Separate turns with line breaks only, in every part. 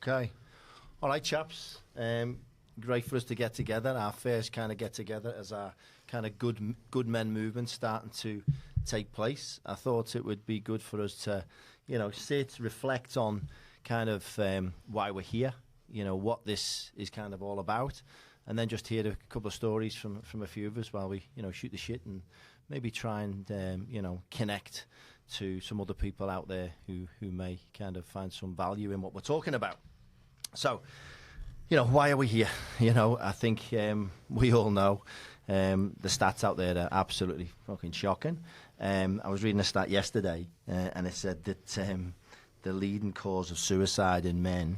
Okay. All right, chaps. Great for us to get together. Our first kind of get together as our kind of good men movement starting to take place. I thought it would be good for us to, sit, reflect on kind of why we're here, what this is kind of all about, and then just hear a couple of stories from a few of us while we, shoot the shit and maybe try and, connect to some other people out there who may kind of find some value in what we're talking about. So, why are we here? I think we all know the stats out there are absolutely fucking shocking. I was reading a stat yesterday and it said that the leading cause of suicide in men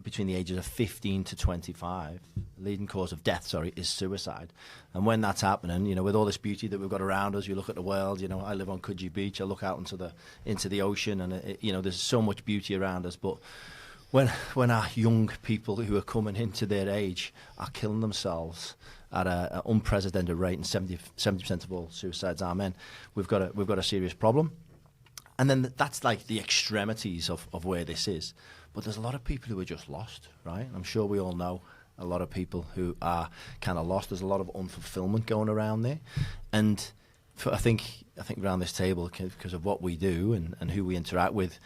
between the ages of 15 to 25, the leading cause of death, is suicide. And when that's happening, with all this beauty that we've got around us, you look at the world, I live on Coogee Beach, I look out into the ocean and, there's so much beauty around us. But when our young people who are coming into their age are killing themselves at an unprecedented rate, and 70% of all suicides are men, we've got a serious problem. And then that's like the extremities of where this is. But there's a lot of people who are just lost, right? I'm sure we all know a lot of people who are kind of lost. There's a lot of unfulfillment going around there. And I think around this table, because of what we do and who we interact with,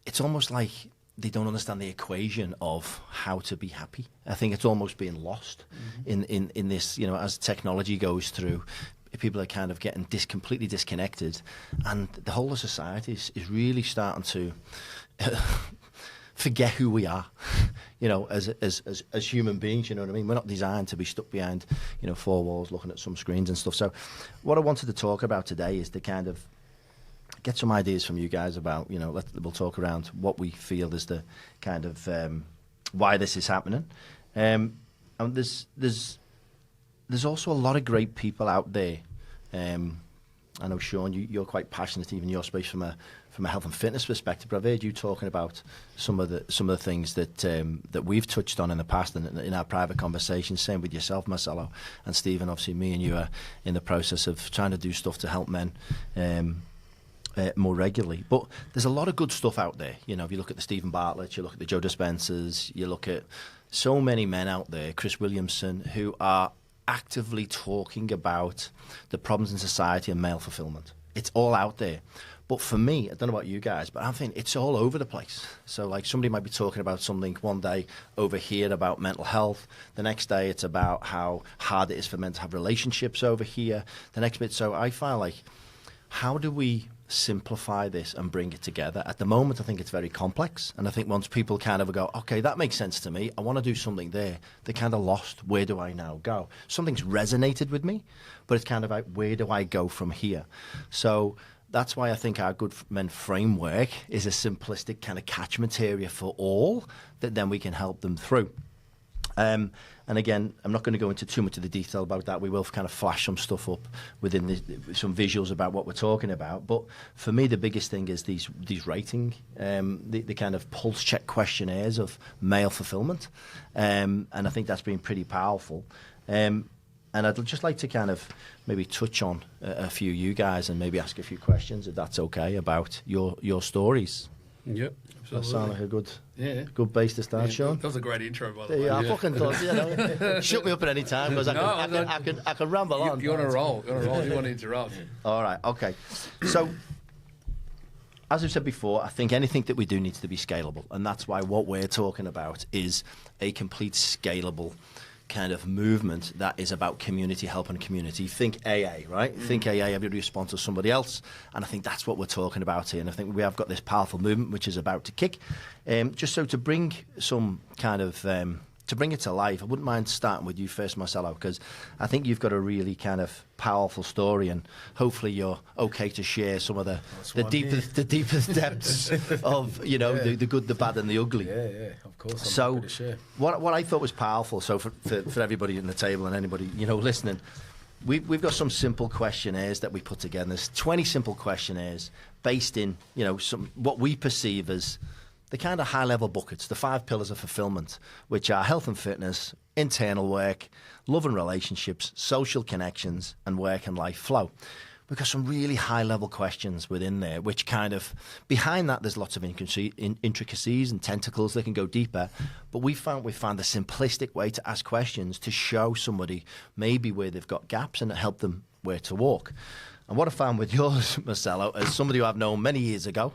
it's almost like they don't understand the equation of how to be happy. I think it's almost being lost in this, as technology goes through. People are kind of getting completely disconnected, and the whole of society is really starting to forget who we are, as human beings. You know what I mean? We're not designed to be stuck behind, four walls looking at some screens and stuff. So what I wanted to talk about today is to kind of get some ideas from you guys about, we'll talk around what we feel is the kind of why this is happening. And there's also a lot of great people out there. I know, Sean, you're quite passionate, even in your space, from a health and fitness perspective. But I've heard you talking about some of the things that we've touched on in the past and in our private conversations. Same with yourself, Marcelo, and Stephen. Obviously, me and you are in the process of trying to do stuff to help men more regularly. But there's a lot of good stuff out there. If you look at the Stephen Bartletts, you look at the Joe Dispensers, you look at so many men out there, Chris Williamson, who are actively talking about the problems in society and male fulfillment. It's all out there. But for me, I don't know about you guys, but I think it's all over the place. So like somebody might be talking about something one day over here about mental health. The next day it's about how hard it is for men to have relationships over here. The next bit. So I find like, how do we simplify this and bring it together? At the moment, I think it's very complex. And I think once people kind of go, okay, that makes sense to me, I want to do something there, they're kind of lost. Where do I now go? Something's resonated with me, but it's kind of like, where do I go from here? So that's why I think our Good Men framework is a simplistic kind of catchment area for all that then we can help them through. And again, I'm not going to go into too much of the detail about that. We will kind of flash some stuff up within some visuals about what we're talking about. But for me, the biggest thing is these rating, the kind of pulse check questionnaires of male fulfillment. And I think that's been pretty powerful. And I'd just like to kind of maybe touch on a few of you guys and maybe ask a few questions, if that's okay, about your stories.
Yep, absolutely.
That sounds like a good base to start, Sean.
That was a great intro, by the way.
Yeah, I fucking thought, shut me up at any time, because I can ramble on.
You're on a roll. You want to interrupt.
All right, okay. So, as I've said before, I think anything that we do needs to be scalable, and that's why what we're talking about is a complete scalable kind of movement that is about community help and community. Think AA, right? Think AA, everybody sponsors somebody else. And I think that's what we're talking about here. And I think we have got this powerful movement which is about to kick. Just so to bring some kind of, to bring it to life, I wouldn't mind starting with you first, Marcelo, because I think you've got a really kind of powerful story, and hopefully you're okay to share some of the deepest depths of, the good, the bad and the ugly.
Yeah, of course.
So what I thought was powerful, so for everybody in the table and anybody, listening, we've got some simple questionnaires that we put together. There's 20 simple questionnaires based in, some what we perceive as the kind of high-level buckets, the 5 pillars of fulfillment, which are health and fitness, internal work, love and relationships, social connections, and work and life flow. we've got some really high-level questions within there, which kind of, behind that, there's lots of intricacies and tentacles that can go deeper. But we found the simplistic way to ask questions to show somebody maybe where they've got gaps and help them where to walk. And what I found with yours, Marcelo, as somebody who I've known many years ago,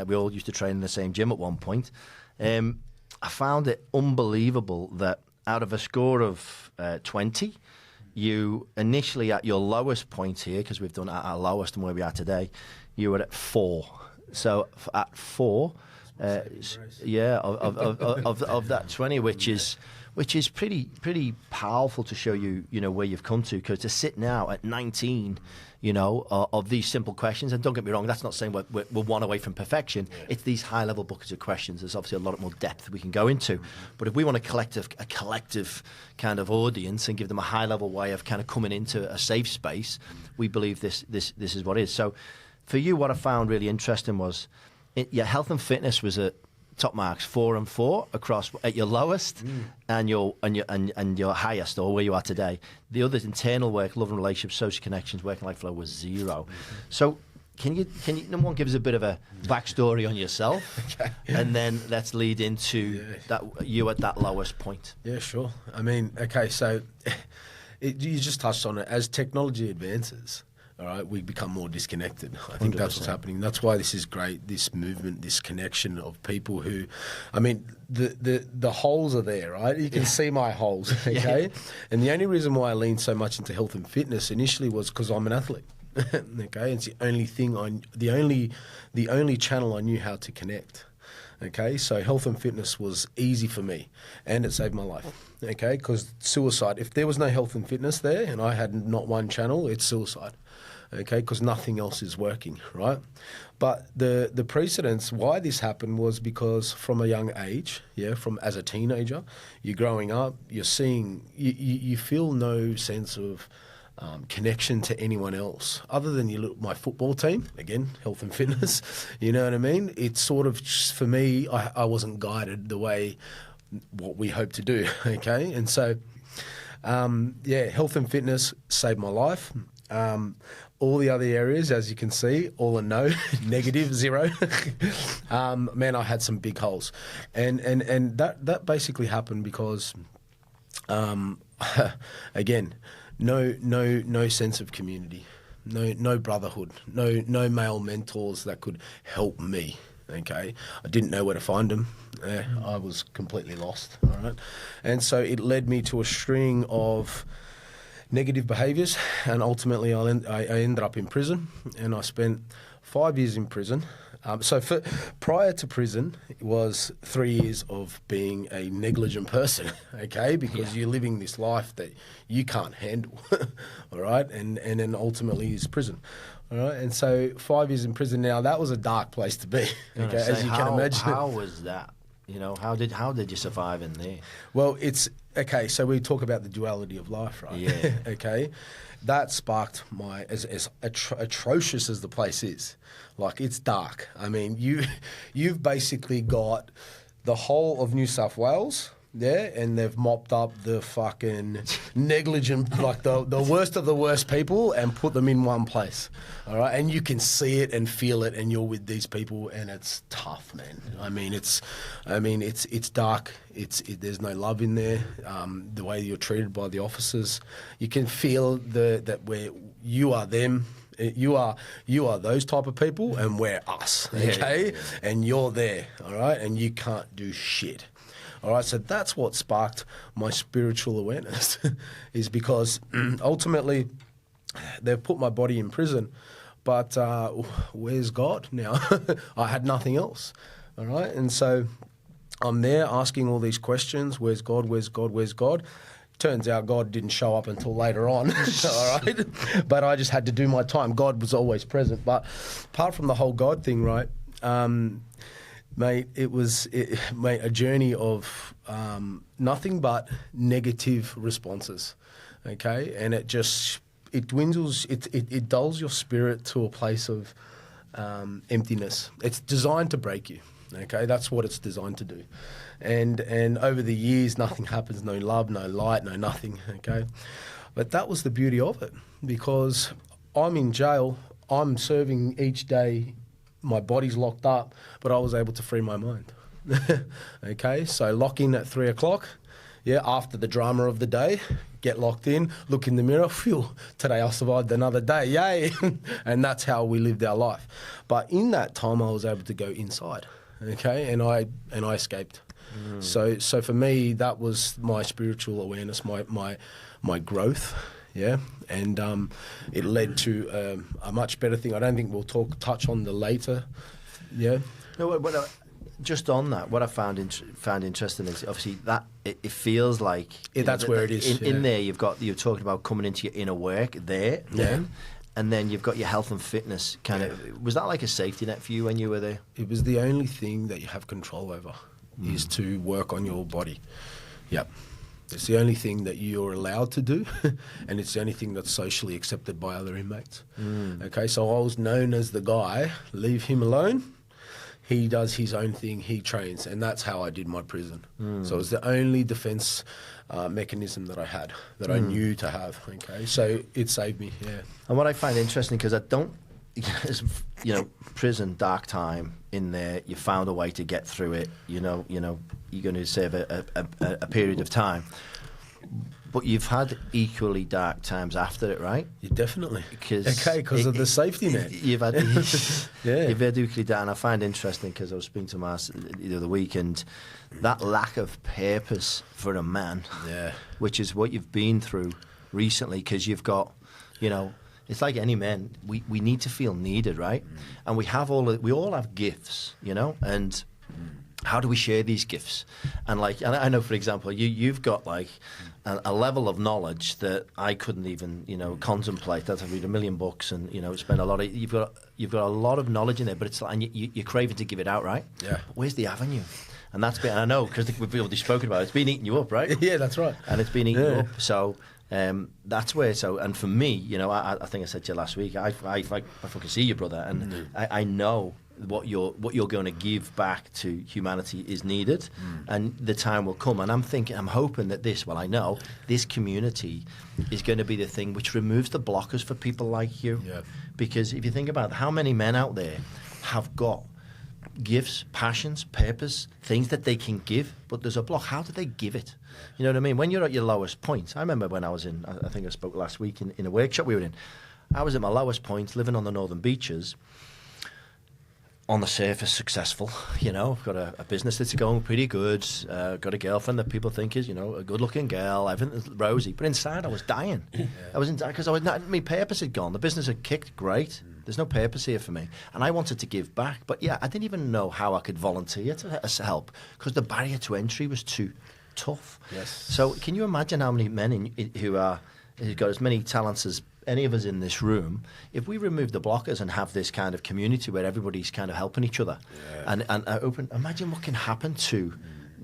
we all used to train in the same gym at one point, I found it unbelievable that out of a score of 20, you initially at your lowest point here, because we've done at our lowest and where we are today, you were at 4. So at 4, of that 20, which is pretty powerful to show you, where you've come to. Because to sit now at 19, of these simple questions, and don't get me wrong, that's not saying we're one away from perfection. Yeah. It's these high-level buckets of questions. There's obviously a lot more depth we can go into. But if we want a collective kind of audience and give them a high-level way of kind of coming into a safe space, we believe this is what it is. So for you, what I found really interesting was your health and fitness was at top marks 4 and 4 across at your lowest and your highest, or where you are today. The other internal work, love and relationships, social connections, working life flow was 0. So can you number one, give us a bit of a backstory on yourself, okay, and then let's lead into that you at that lowest point.
Yeah, sure. I mean, okay, so you just touched on it. As technology advances, all right, we become more disconnected. I think 100%. That's what's happening. That's why this is great, this movement, this connection of people who, I mean, the holes are there, right? You can see my holes, okay? Yeah. And the only reason why I leaned so much into health and fitness initially was because I'm an athlete, okay? It's the only thing, the only channel I knew how to connect. Okay, so health and fitness was easy for me, and it saved my life. Okay, because suicide, if there was no health and fitness there and I had not one channel, it's suicide. Okay, because nothing else is working, right? But the precedence why this happened was because from a young age, from as a teenager, you're growing up, you're seeing, you feel no sense of connection to anyone else other than my football team. Again, health and fitness, you know what I mean? It's sort of, for me, I wasn't guided the way what we hope to do, okay? And so, health and fitness saved my life. All the other areas, as you can see, all a no, negative, 0. Man, I had some big holes. And that basically happened because, again, no sense of community, no brotherhood, no male mentors that could help me. Okay, I didn't know where to find them. I was completely lost. All right, and so it led me to a string of negative behaviours, and ultimately I ended up in prison, and I spent 5 years in prison. Prior to prison, it was 3 years of being a negligent person, okay, because you're living this life that you can't handle, all right, and then ultimately is prison, all right, and so 5 years in prison. Now that was a dark place to be, okay, as you can imagine.
How was that? How did you survive in there?
Well, it's okay. So we talk about the duality of life, right?
Yeah.
Okay, that sparked as atrocious as the place is. Like, it's dark. I mean, you've basically got the whole of New South Wales, and they've mopped up the fucking negligent, like the worst of the worst people, and put them in one place. All right, and you can see it and feel it, and you're with these people, and it's tough, man. I mean, it's dark. There's no love in there. The way you're treated by the officers, you can feel that where you are them. You are those type of people, and we're us, okay? Yeah. And you're there, all right? And you can't do shit, all right? So that's what sparked my spiritual awareness, is because ultimately they've put my body in prison, but where's God now? I had nothing else, all right? And so I'm there asking all these questions, where's God, where's God, where's God? Turns out God didn't show up until later on, all right? But I just had to do my time. God was always present. But apart from the whole God thing, right, mate, it was a journey of nothing but negative responses, okay? And it dwindles, it dulls your spirit to a place of emptiness. It's designed to break you, okay? That's what it's designed to do. And over the years, nothing happens, no love, no light, no nothing, okay? But that was the beauty of it, because I'm in jail. I'm serving each day. My body's locked up, but I was able to free my mind. Okay, so lock in at 3 o'clock. Yeah, after the drama of the day, get locked in, look in the mirror, phew, today I survived another day, yay. And that's how we lived our life. But in that time, I was able to go inside, okay, and I escaped. So for me, that was my spiritual awareness, my growth, yeah, and it led to a much better thing. I don't think we'll touch on the later, yeah.
No, but just on that, what I found interesting is obviously that it feels like
that's where it is.
In there, you're talking about coming into your inner work there, then, and then you've got your health and fitness kind of. Was that like a safety net for you when you were there?
It was the only thing that you have control over, is to work on your body. Yep. It's the only thing that you're allowed to do, and it's the only thing that's socially accepted by other inmates. Okay, so I was known as the guy, leave him alone. He does his own thing, he trains, and that's how I did my prison. So it was the only defence mechanism that I had, that I knew to have, okay? So it saved me, yeah.
And what I find interesting, because I don't, prison, dark time in there, you found a way to get through it, you're going to save a period of time. But you've had equally dark times after it, right?
Yeah, definitely. Because of the safety net.
You've had you've had equally dark, and I find it interesting because I was speaking to Marcelo the other week, and that lack of purpose for a man, which is what you've been through recently, because you've got, it's like any men, we need to feel needed, right? And we all have gifts, and how do we share these gifts? And I know, for example, you've got like a level of knowledge that I couldn't even, contemplate. I've read 1 million books and, spend a lot of, you've got a lot of knowledge in there, but it's like, and you're craving to give it out, right? Yeah. But where's the avenue? And that's been, I know, because we've already spoken about it, it's been eating you up, right?
Yeah, that's right.
And it's been eating you up. So that's where, and for me, I think I said to you last week, I fucking see you, brother, and I know what you're going to give back to humanity is needed, and the time will come. And I'm hoping that I know this community is going to be the thing which removes the blockers for people like you. Yeah. Because if you think about it, how many men out there have got gifts, passions, purpose, things that they can give, but there's a block. How do they give it? You know what I mean? When you're at your lowest point, I remember when I was I think I spoke last week in a workshop we were in, I was at my lowest point, living on the northern beaches, on the surface successful, I've got a business that's going pretty good, got a girlfriend that people think is, a good-looking girl, everything's rosy, but inside I was dying. I was because my purpose had gone, the business had kicked, great, there's no purpose here for me, and I wanted to give back, but I didn't even know how I could volunteer to help, because the barrier to entry was too tough. Yes. So can you imagine how many men who've got as many talents as any of us in this room, if we remove the blockers and have this kind of community where everybody's kind of helping each other, and imagine what can happen to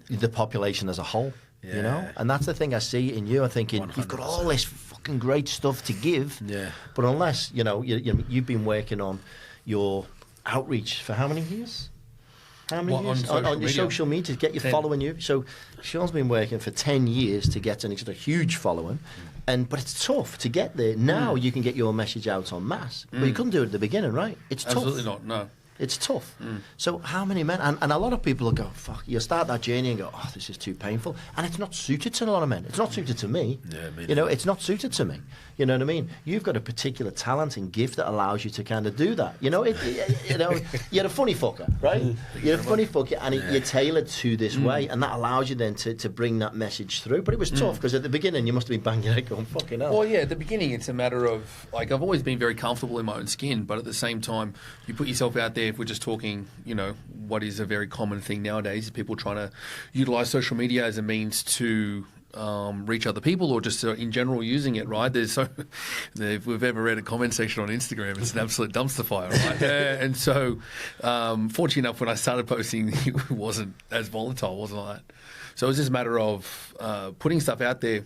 the population as a whole, And that's the thing I see in you. I'm thinking 100%. You've got all this fucking great stuff to give, but unless you've been working on your outreach for how many years? How many years? On your social media to get you following you. So Sean's been working for 10 years to get a huge following. But it's tough to get there. Now you can get your message out en masse. But you couldn't do it at the beginning, right? It's tough.
Absolutely not, no.
It's tough. So how many men, and a lot of people will go, fuck, you start that journey and go, oh, this is too painful. And it's not suited to a lot of men. It's not suited to me. It's not suited to me. You know what I mean? You've got a particular talent and gift that allows you to kind of do that. You're a funny fucker, right? You're a funny fucker, and you're tailored to this way, and that allows you then to bring that message through. But it was tough, because at the beginning you must have been banging out going, fucking hell.
Well, at the beginning it's a matter of, I've always been very comfortable in my own skin, but at the same time, you put yourself out there. If we're just talking, what is a very common thing nowadays is people trying to utilise social media as a means to reach other people, or just in general using it, right? If we've ever read a comment section on Instagram, it's an absolute dumpster fire, right? And so, fortunately enough, when I started posting, it wasn't as volatile, wasn't like that. So it was just a matter of putting stuff out there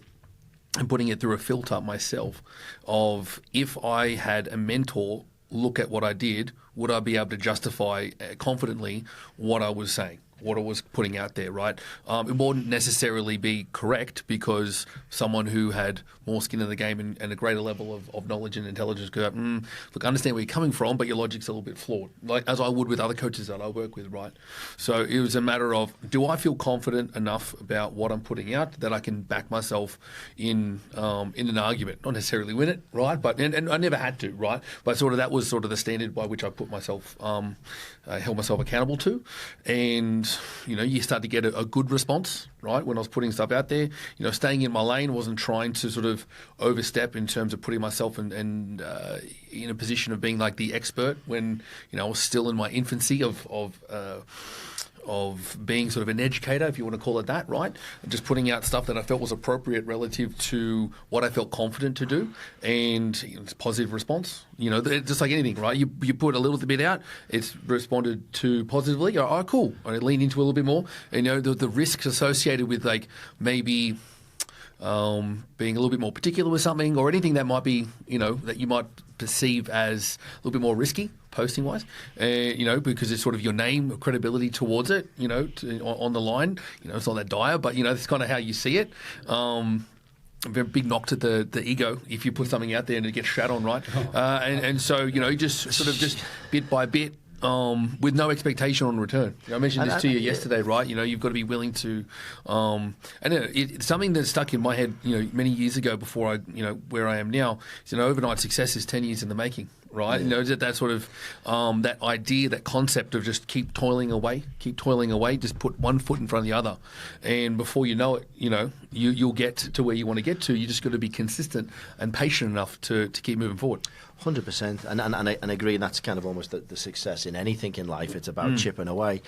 and putting it through a filter myself of, if I had a mentor look at what I did, would I be able to justify confidently what I was saying? what I was putting out there, right? It wouldn't necessarily be correct because someone who had more skin in the game and a greater level of knowledge and intelligence could go, look, I understand where you're coming from, but your logic's a little bit flawed, like as I would with other coaches that I work with, right? So it was a matter of, do I feel confident enough about what I'm putting out that I can back myself in an argument, not necessarily win it, right? But and I never had to, right? But sort of that was sort of the standard by which I put myself, held myself accountable to, and you start to get a good response, right? When I was putting stuff out there, staying in my lane, wasn't trying to sort of overstep in terms of putting myself in a position of being like the expert when I was still in my infancy of being sort of an educator, if you want to call it that, right? Just putting out stuff that I felt was appropriate relative to what I felt confident to do, and it's positive response. Just like anything, right? You put a little bit out, it's responded to positively. Oh, cool. I lean into it a little bit more. And the risks associated with like maybe being a little bit more particular with something or anything that might be, that you might perceive as a little bit more risky posting wise, because it's sort of your name, credibility towards it, on the line. It's not that dire, but it's kind of how you see it. A very big knock to the ego if you put something out there and it gets shat on, right? And so just sort of just bit by bit. With no expectation on return. I mentioned this to you yesterday, right? You've got to be willing to, and it's something that stuck in my head, many years ago before I, where I am now. Is overnight success is 10 years in the making, right?
Yeah.
That sort of, that idea, that concept of just keep toiling away, just put one foot in front of the other, and before you know it, you'll get to where you want to get to. You just got to be consistent and patient enough to keep moving forward.
100%, and I agree. And that's kind of almost the success in anything in life. It's about chipping away,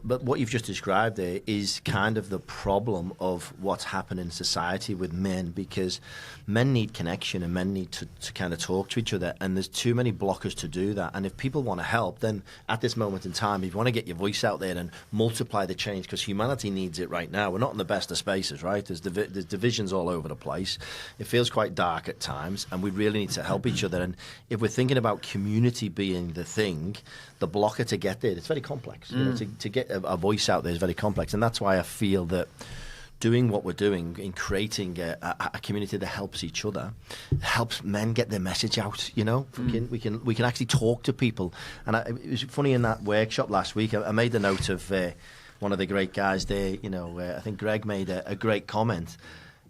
but what you've just described there is kind of the problem of what's happening in society with men, because men need connection and men need to kind of talk to each other, and there's too many blockers to do that. And if people want to help, then at this moment in time, if you want to get your voice out there and multiply the change, because humanity needs it right now. We're not in the best of spaces, right? There's divisions all over the place. It feels quite dark at times, and we really need to help each other. And if we're thinking about community being the thing, the blocker to get there, it's very complex. To get a voice out there is very complex. And that's why I feel that doing what we're doing in creating a community that helps each other, helps men get their message out, We can actually talk to people. And it was funny in that workshop last week, I made a note of one of the great guys there, I think Greg made a great comment.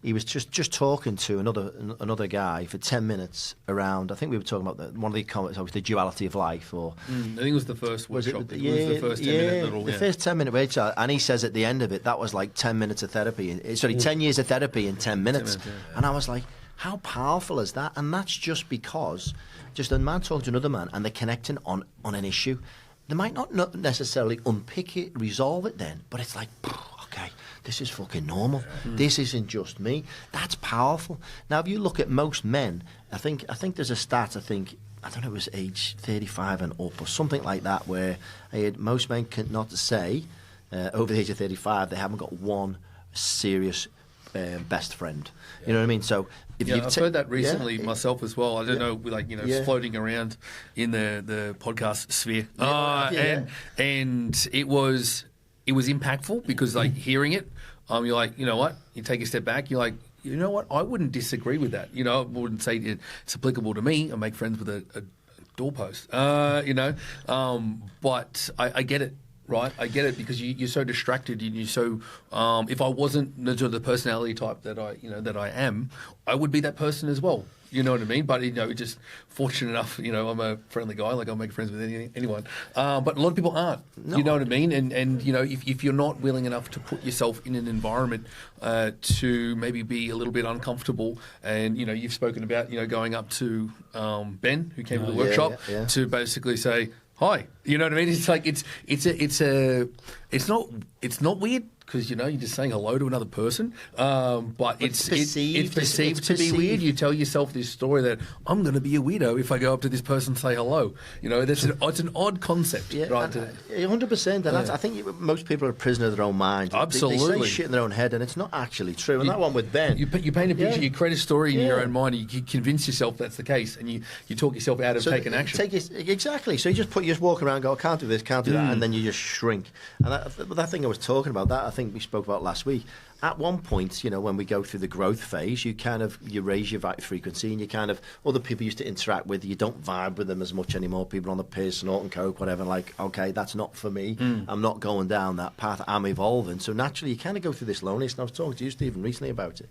He was just talking to another guy for 10 minutes around. I think we were talking about one of the comments, obviously, the duality of life. Or
I think it was the first workshop.
It was the first 10-minute little. The first 10-minute workshop, and he says at the end of it, that was like 10 minutes of therapy. Sorry, 10 years of therapy in 10 minutes.
10 minutes,
And I was like, how powerful is that? And that's just because just a man talking to another man and they're connecting on an issue. They might not necessarily unpick it, resolve it then, but it's like, okay, this is fucking normal. This isn't just me. That's powerful. Now, if you look at most men, I think there's a stat, I don't know, it was age 35 and up or something like that, where most men cannot say over the age of 35 they haven't got one serious best friend. You know what I mean? So if
I've heard that recently myself as well. I don't know, floating around in the podcast sphere. And it was impactful because hearing it, you're like, you know what? You take a step back. You're like, you know what? I wouldn't disagree with that. I wouldn't say it's applicable to me. I make friends with a doorpost. But I get it. Right, I get it, because you're so distracted and you're so. If I wasn't the personality type that I am, I would be that person as well. You know what I mean? But just fortunate enough, I'm a friendly guy. Like, I'll make friends with anyone. But a lot of people aren't. No. You know what I mean? And if you're not willing enough to put yourself in an environment to maybe be a little bit uncomfortable, and you've spoken about going up to Ben, who came to the workshop, to basically say, hi, you know what I mean? It's like it's not weird, because you're just saying hello to another person. But it's perceived to be weird. You tell yourself this story that I'm going to be a weirdo if I go up to this person and say hello. It's an odd concept.
Yeah,
right?
100%. And I think most people are a prisoner of their own mind.
Absolutely.
They say shit in their own head, and it's not actually true. And that one with Ben,
you paint a picture, you create a story in your own mind, and you convince yourself that's the case, and you talk yourself out of taking action.
Exactly. So you just walk around and go, I can't do this, can't do that, and then you just shrink. And that thing I was talking about, that I think we spoke about last week. At one point, when we go through the growth phase, you raise your frequency, and other people used to interact with, you don't vibe with them as much anymore. People on the piss, snorting coke, whatever, like, okay, that's not for me. I'm not going down that path. I'm evolving. So naturally, you kind of go through this loneliness. And I was talking to you, Stephen, recently about it.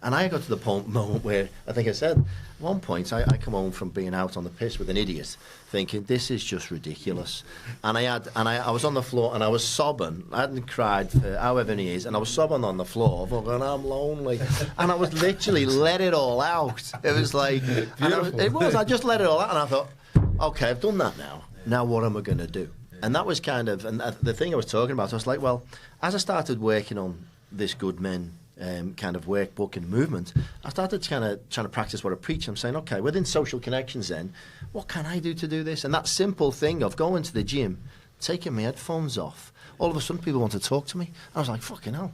And I got to the moment where, I think I said, at one point, I come home from being out on the piss with an idiot, thinking, this is just ridiculous. And I was on the floor, and I was sobbing. I hadn't cried for however many years, and I was sobbing on the floor, going, I'm lonely. And I was literally let it all out. It was like, I just let it all out, and I thought, okay, I've done that now. Now what am I going to do? And that was kind of, and the thing I was talking about, I was like, well, as I started working on this Good Men kind of workbook and movement, I started trying to practice what I preach. I'm saying, okay, within social connections then, what can I do to do this? And that simple thing of going to the gym, taking my headphones off, all of a sudden people want to talk to me. I was like, fucking hell.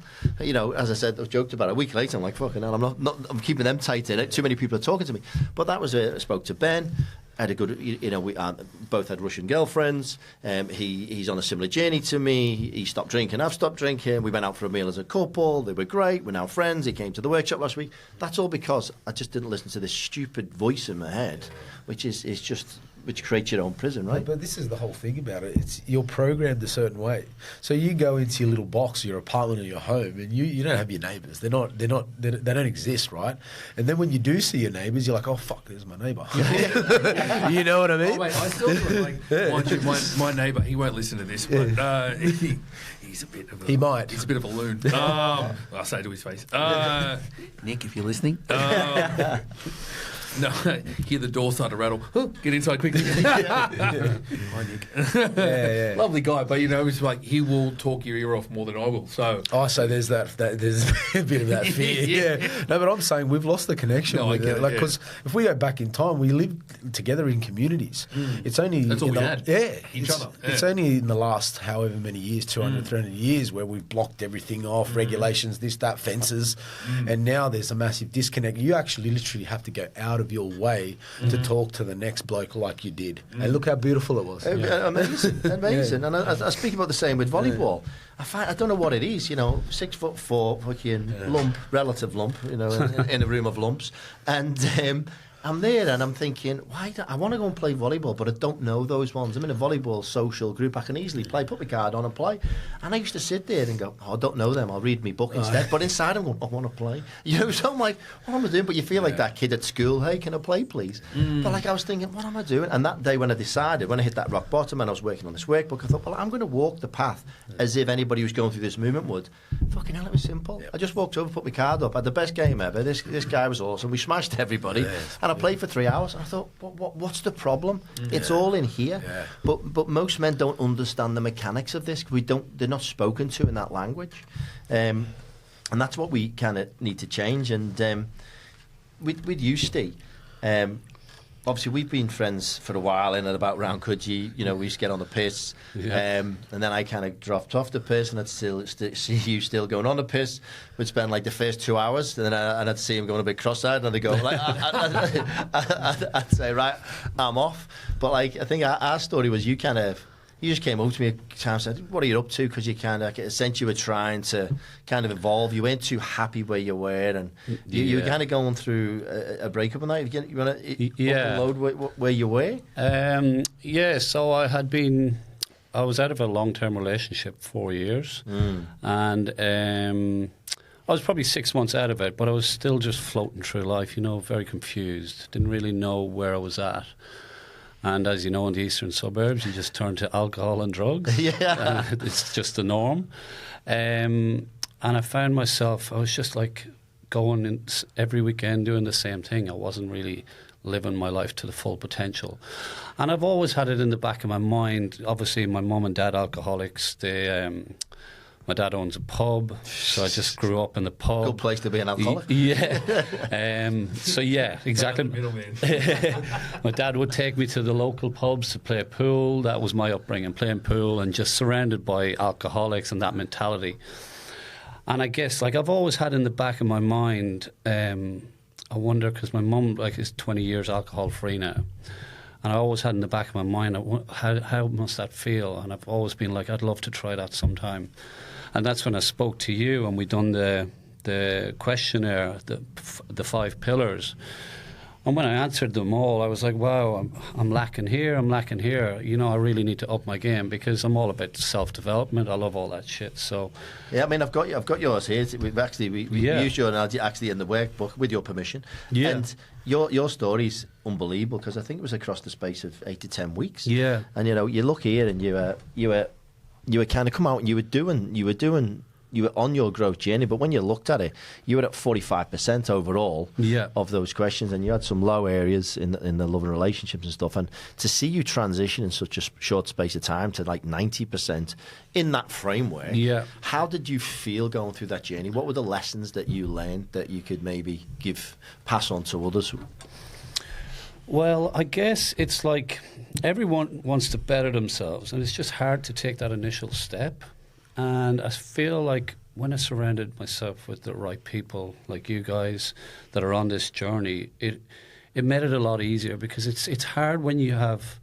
As I said, I joked about it. A week later, I'm like, fucking hell, I'm keeping them tight in it. Too many people are talking to me. But that was I spoke to Ben. I had a good, we both had Russian girlfriends. He's on a similar journey to me. He stopped drinking. I've stopped drinking. We went out for a meal as a couple. They were great. We're now friends. He came to the workshop last week. That's all because I just didn't listen to this stupid voice in my head, which creates your own prison, right?
But this is the whole thing about it. You're programmed a certain way. So you go into your little box, your apartment, or your home, and you don't have your neighbours. They don't exist, right? And then when you do see your neighbours, you're like, oh fuck, there's my neighbour. You know what I mean?
Oh, mate, I still feel like my neighbour. He won't listen to this, but he's a bit of a.
He might.
He's a bit of a loon. I'll say to his face, Nick, if you're listening. No, hear the door start to rattle. Oh, get inside quickly. Hi, Nick. Yeah. Lovely guy, but it's like he will talk your ear off more than I will. So
there's there's a bit of that fear. Yeah. No, but I'm saying we've lost the connection with it. Like, because if we go back in time, we lived together in communities. It's only
that's all we had.
Each other. It's only in the last however many years, 200, 300 years, where we've blocked everything off, regulations, this, that, fences, and now there's a massive disconnect. You actually literally have to go out of your way to talk to the next bloke like you did. And look how beautiful it was.
Amazing. And I speak about the same with volleyball. I don't know what it is, 6'4", fucking relative lump, in a room of lumps. And I'm there and I'm thinking, I want to go and play volleyball, but I don't know those ones. I'm in a volleyball social group. I can easily play, put my card on and play. And I used to sit there and go, I don't know them. I'll read my book instead. But inside I'm going, I want to play. So I'm like, what am I doing? But you feel like that kid at school, hey, can I play, please? But I was thinking, what am I doing? And that day when I hit that rock bottom and I was working on this workbook, I thought, well, I'm going to walk the path as if anybody who's going through this movement would. Fucking hell, it was simple. I just walked over, put my card up. I had the best game ever. This guy was awesome. We smashed everybody. And I played for 3 hours. And I thought, what's the problem? It's all in here. But most men don't understand the mechanics of this. They're not spoken to in that language. And that's what we kind of need to change. And with you, Steve, obviously we've been friends for a while in and about round Coogee. We used to get on the piss. And then I kind of dropped off the piss, and I'd still see you still going on the piss. We'd spend like the first 2 hours, and then I'd see him going a bit cross-eyed, and I'd go like, I'd say, right, I'm off. But I think our story was you just came up to me a time and said, what are you up to? Because you kind of, essentially, you were trying to kind of evolve. You weren't too happy where you were, and you were kind of going through a breakup on that. You want to upload where you were?
So I was out of a long-term relationship 4 years, and I was probably 6 months out of it, but I was still just floating through life, very confused. Didn't really know where I was at. And as you know, in the eastern suburbs, you just turn to alcohol and drugs. It's just the norm. And I found myself, I was just like going in every weekend doing the same thing. I wasn't really living my life to the full potential. And I've always had it in the back of my mind. Obviously, my mum and dad, alcoholics, My dad owns a pub, so I just grew up in the pub.
Good place to be an alcoholic.
Yeah. So yeah, exactly. My dad would take me to the local pubs to play pool. That was my upbringing, playing pool and just surrounded by alcoholics and that mentality. And I guess, like, I've always had in the back of my mind, I wonder, because my mum, like, is 20 years alcohol free now. And I always had in the back of my mind, how must that feel? And I've always been like, I'd love to try that sometime. And that's when I spoke to you and we done the questionnaire, the 5 pillars. And when I answered them all, I was like, wow, I'm lacking here, I'm lacking here. You know, I really need to up my game because I'm all about self-development. I love all that shit. So,
yeah, I mean, I've got yours here. We used your analogy actually in the workbook with your permission. Yeah. And your story's unbelievable because I think it was across the space of 8 to 10 weeks.
Yeah.
And you know, you look here and you were kind of come out and you were on your growth journey, but when you looked at it, you were at 45% overall of those questions, and you had some low areas in the love and relationships and stuff. And to see you transition in such a short space of time to like 90% in that framework, how did you feel going through that journey? What were the lessons that you learned that you could maybe pass on to others?
Well, I guess it's like everyone wants to better themselves, and it's just hard to take that initial step. And I feel like when I surrounded myself with the right people, like you guys, that are on this journey, it made it a lot easier because it's hard when you have,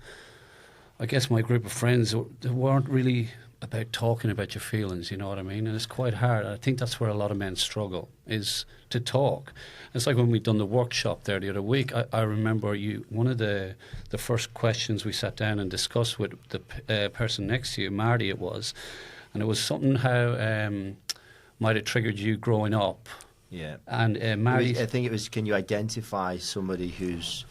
I guess, my group of friends that weren't really about talking about your feelings, you know what I mean? And it's quite hard. I think that's where a lot of men struggle, is to talk. It's like when we done the workshop there the other week, I remember one of the first questions we sat down and discussed with the person next to you, Marty it was, and it was something how might have triggered you growing up.
Yeah.
And Marty,
I think it was, can you identify somebody who's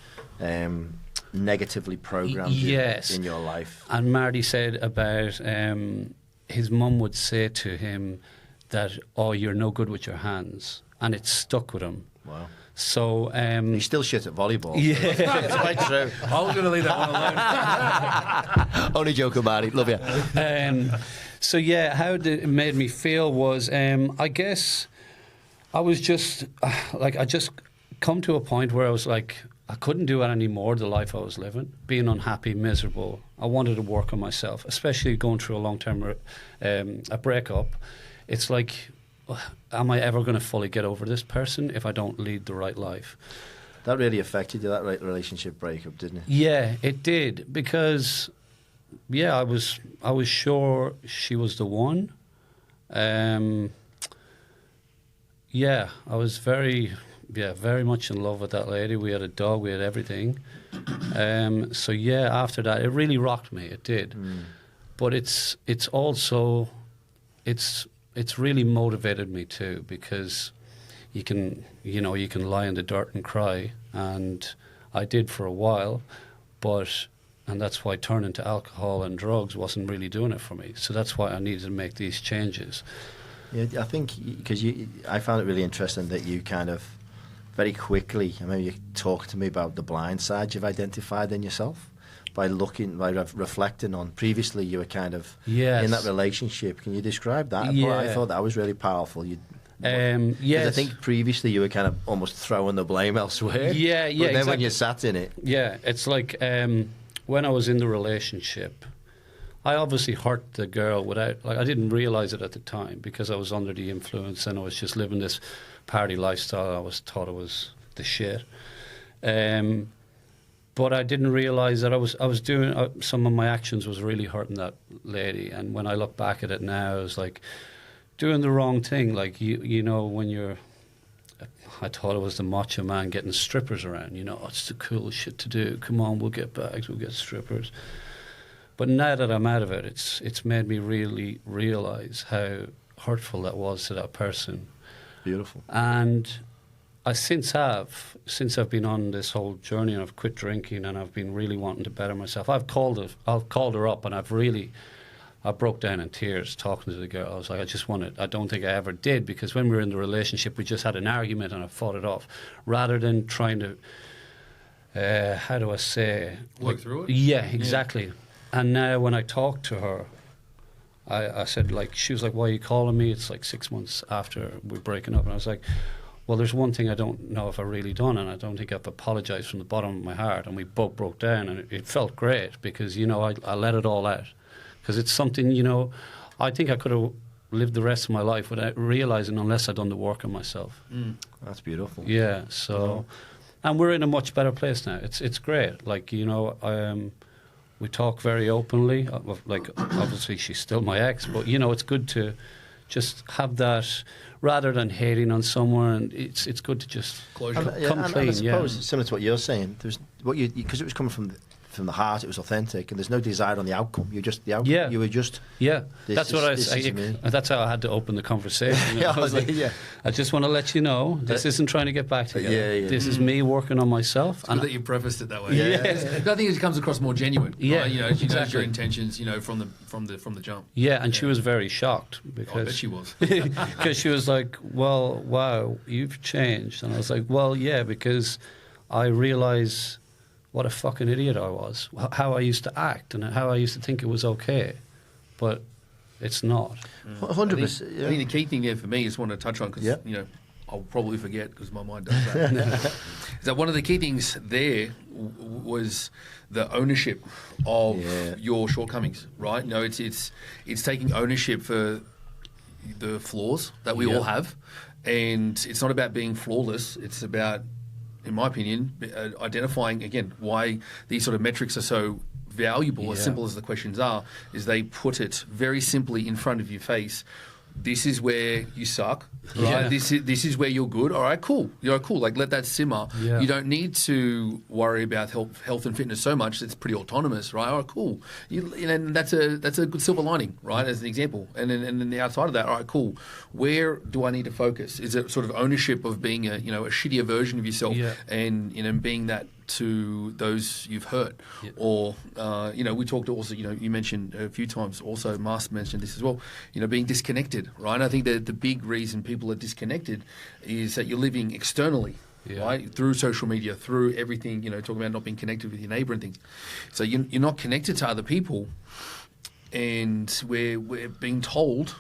negatively programmed in your life?
And Marty said about his mum would say to him that, oh, you're no good with your hands. And it stuck with him. Wow. So
he's still shit at volleyball.
Yeah,
it's quite true.
I was going to leave that one alone.
Only joking about it. Love you.
So yeah, how it made me feel was, I guess, I was just I just come to a point where I was like, I couldn't do it anymore. The life I was living, being unhappy, miserable. I wanted to work on myself, especially going through a long-term a breakup. It's like, am I ever going to fully get over this person if I don't lead the right life?
That really affected you, that relationship breakup, didn't it?
Yeah, it did, because I was sure she was the one. I was very much in love with that lady. We had a dog, we had everything. After that, it really rocked me. It did. But it's also it's really motivated me too, because you can lie in the dirt and cry, and I did for a while, and that's why turning to alcohol and drugs wasn't really doing it for me. So that's why I needed to make these changes.
Yeah, I think because I found it really interesting that you kind of very quickly, I mean, you talked to me about the blind side you've identified in yourself by reflecting on previously you were kind of in that relationship. Can you describe that?
Yeah.
I thought that was really powerful.
Yes.
I think previously you were kind of almost throwing the blame elsewhere.
Yeah,
But then
exactly.
when you sat in it.
Yeah, it's like when I was in the relationship, I obviously hurt the girl I didn't realize it at the time because I was under the influence and I was just living this party lifestyle. I thought it was the shit. But I didn't realize that I was doing some of my actions was really hurting that lady. And when I look back at it now, I was like doing the wrong thing. Like you know, when I thought it was the macho man getting strippers around. You know, it's the cool shit to do. Come on, we'll get bags, we'll get strippers. But now that I'm out of it, it's made me really realize how hurtful that was to that person.
Beautiful.
And since I've been on this whole journey and I've quit drinking and I've been really wanting to better myself, I've called her up and I broke down in tears talking to the girl. I was like, I don't think I ever did, because when we were in the relationship, we just had an argument and I fought it off, rather than trying to, how do I say?
Work through it?
Yeah, exactly. Yeah. And now when I talk to her, I said, like, she was like, why are you calling me? It's like 6 months after we're breaking up. And I was like, well, there's one thing I don't know if I've really done, and I don't think I've apologized from the bottom of my heart. And we both broke down, and it felt great because, you know, I let it all out. Because it's something, you know, I think I could have lived the rest of my life without realizing unless I'd done the work on myself.
That's beautiful.
Yeah, so, and we're in a much better place now. It's great. Like, you know, we talk very openly. Like, obviously she's still my ex, but, you know, it's good to just have that rather than hating on someone. It's good to just
Closure.
come clean.
I suppose
yeah.
similar to what you're saying. There's what you because it was coming from the heart. It was authentic, and there's no desire on the outcome. You just the outcome.
Yeah.
You were just.
Yeah,
This
that's
is-
what I
this
say.
is me.
That's how I had to open the conversation. You know? I was like,
yeah.
I just want to let you know this isn't trying to get back together.
Yeah.
This is me working on myself.
Good that you prefaced it that way.
Yeah.
I think it comes across more genuine.
Yeah,
right? You know, she knows
exactly.
your intentions. You know, from the jump.
Yeah, and she was very shocked
I bet
because
she was.
because she was like, well, wow, you've changed. And I was like, well, yeah, because I realise what a fucking idiot I was, how I used to act and how I used to think it was okay. But it's not.
100%.
I think the key thing there for me, I just want to touch on because
Yep.
you know I'll probably forget because my mind does that. Is that one of the key things there was the ownership of your shortcomings, right? You know, it's taking ownership for the flaws that we all have, and it's not about being flawless. It's about, in my opinion, identifying again why these sort of metrics are so valuable. As simple as the questions are, is they put it very simply in front of your face. This is where you suck, right?
Yeah.
This is where you're good. All right, cool. You're cool. Like, let that simmer.
Yeah.
You don't need to worry about health and fitness so much. It's pretty autonomous, right? All right, cool. You know, that's a good silver lining, right? As an example. And then the outside of that, all right, cool. Where do I need to focus? Is it sort of ownership of being a shittier version of yourself, and being that to those you've hurt, or we talked also. You mentioned a few times. Also, Mas mentioned this as well. Being disconnected, right? And I think that the big reason people are disconnected is that you're living externally, right? Through social media, through everything. Talking about not being connected with your neighbour and things. So you're not connected to other people, and we're being told.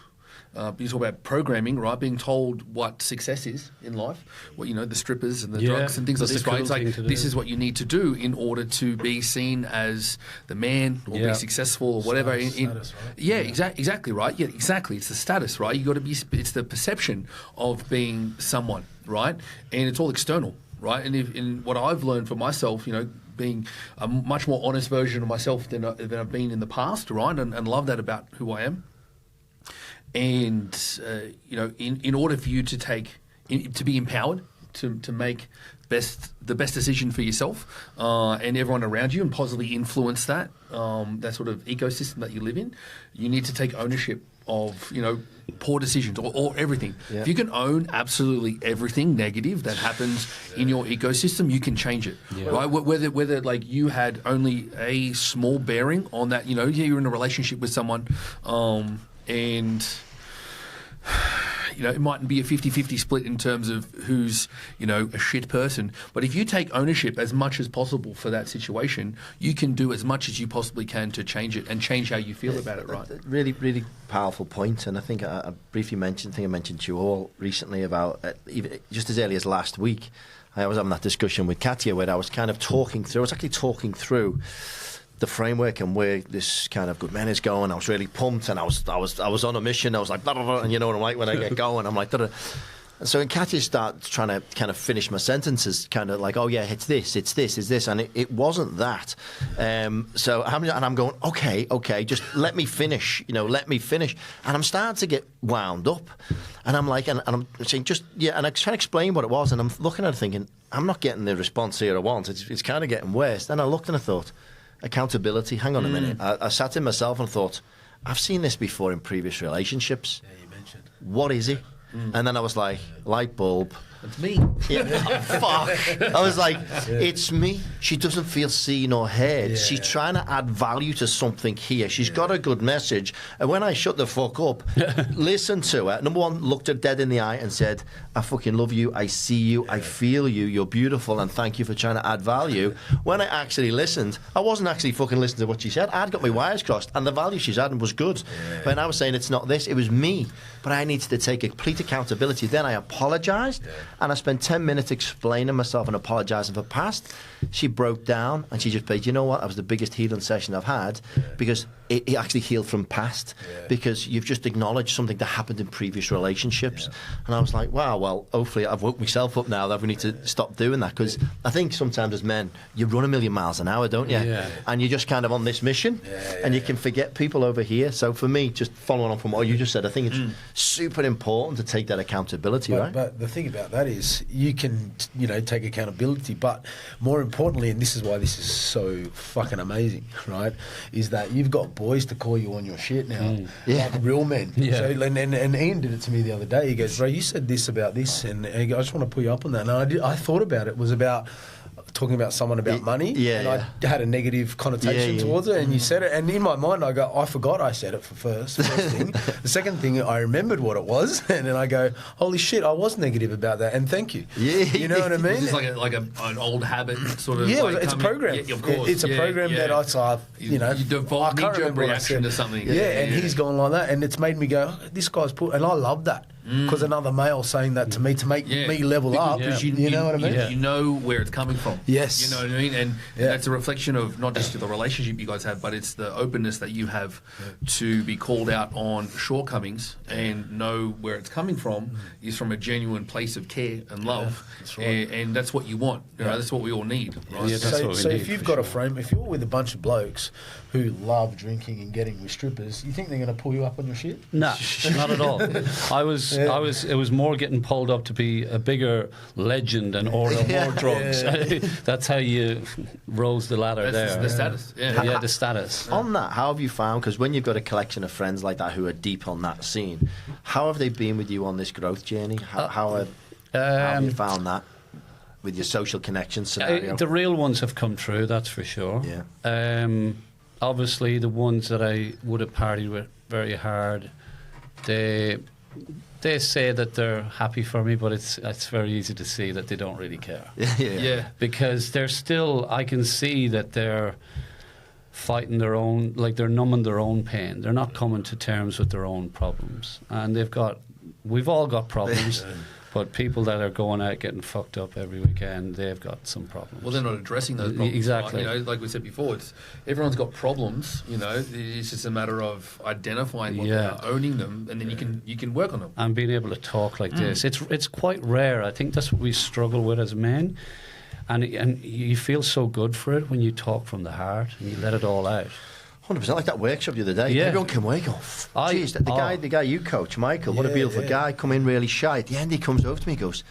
You talk about programming, right? Being told what success is in life, the strippers and the drugs and things like this, right? It's like, this is what you need to do in order to be seen as the man or be successful or whatever.
Status, right?
Yeah, exactly, right? Yeah, exactly. It's the status, right? You got to be. It's the perception of being someone, right? And it's all external, right? And in what I've learned for myself, being a much more honest version of myself than I've been in the past, right? And love that about who I am. And in order for you to be empowered to make the best decision for yourself and everyone around you, and positively influence that sort of ecosystem that you live in, you need to take ownership of poor decisions or everything.
Yeah.
If you can own absolutely everything negative that happens in your ecosystem, you can change it, right? Whether like you had only a small bearing on that, you're in a relationship with someone. And it mightn't be a 50-50 split in terms of who's a shit person, but if you take ownership as much as possible for that situation, you can do as much as you possibly can to change it and change how you feel about it, right?
Really, really powerful point. And I think I briefly mentioned, I mentioned to you all recently about even just as early as last week, I was having that discussion with Katia where I was kind of talking through the framework and where this kind of Good Men is going. I was really pumped, and I was on a mission. I was like, blah, blah, blah, and you know what I'm like when I get going. I'm like, blah, blah. And so when Katia starts trying to kind of finish my sentences, kind of like, oh yeah, it's this, and it wasn't that. So I'm going, okay, just let me finish, let me finish. And I'm starting to get wound up, and I'm like, and I'm saying and I try to explain what it was, and I'm looking at it thinking, I'm not getting the response here I want. It's kind of getting worse. Then I looked and I thought, accountability. Hang on a minute. I sat in myself and thought, I've seen this before in previous relationships.
Yeah, you mentioned.
What is it? And then I was like, light bulb.
It's me.
Yeah, fuck. I was like, it's me. She doesn't feel seen or heard.
Yeah.
She's trying to add value to something here. She's got a good message. And when I shut the fuck up, listened to her, number one, looked her dead in the eye and said, I fucking love you. I see you. I feel you. You're beautiful. And thank you for trying to add value. When I actually listened, I wasn't actually fucking listening to what she said. I'd got my wires crossed. And the value she's adding was good. When I was saying it's not this, it was me. But I needed to take complete accountability. Then I apologised. And I spent 10 minutes explaining myself and apologising for past. She broke down and she just played, you know what, that was the biggest healing session I've had because it actually healed from past because you've just acknowledged something that happened in previous relationships. And I was like, wow, well, hopefully I've woke myself up now that we need to stop doing that because I think sometimes as men, you run a million miles an hour, don't you? Yeah. And you're just kind of on this mission and you can forget people over here. So for me, just following on from what you just said, I think it's super important to take that accountability, right?
But the thing about that is you can, take accountability, but more importantly, and this is why this is so fucking amazing, right, is that you've got boys to call you on your shit now, like real men. Yeah. So, and Ian did it to me the other day. He goes, bro, you said this about this, and he goes, I just want to pull you up on that. And I thought about it was about talking about someone about money, and I had a negative connotation towards it, and you said it, and in my mind I go, I forgot I said it for first thing. The second thing, I remembered what it was, and then I go, holy shit, I was negative about that, and thank you. You know what I mean?
It's like an old habit, sort of.
Yeah,
like
it's a program.
Yeah, of course.
It's a program that
you default knee-jerk reaction to something.
And he's gone like that, and it's made me go, this guy's and I love that. Because another male saying that to me to make me level up. You know what I mean?
You know where it's coming from.
Yes.
You know what I mean? And that's a reflection of not just the relationship you guys have, but it's the openness that you have to be called out on shortcomings and know where it's coming from is from a genuine place of care and love. That's right. And that's what you want. You know, that's what we all need. Right?
Yeah,
so if you've got a frame, if you're with a bunch of blokes who love drinking and getting with strippers, you think they're going to pull you up on your shit?
No, not at all. It was more getting pulled up to be a bigger legend and order more drugs. That's how you rose the ladder.
That's
there.
the status.
Yeah, the status.
On that, how have you found, because when you've got a collection of friends like that who are deep on that scene, how have they been with you on this growth journey? How have you found that with your social connection scenario?
The real ones have come through, that's for sure.
Yeah.
Obviously, the ones that I would have partied with very hard, they say that they're happy for me, but it's very easy to see that they don't really care.
Yeah.
Because they're still, I can see that they're fighting their own, like they're numbing their own pain. They're not coming to terms with their own problems. And we've all got problems, but people that are going out getting fucked up every weekend, they've got some problems.
Well, they're not addressing those problems.
Exactly.
Like we said before, everyone's got problems. It's just a matter of identifying what they are, owning them, and then you can work on them.
And being able to talk like this, it's quite rare. I think that's what we struggle with as men, and you feel so good for it when you talk from the heart and you let it all out.
100%, like that workworkship the other day.
Yeah.
Everyone came away and go, geez, the guy you coach, Michael, what a beautiful guy, come in really shy. At the end, he comes over to me and goes,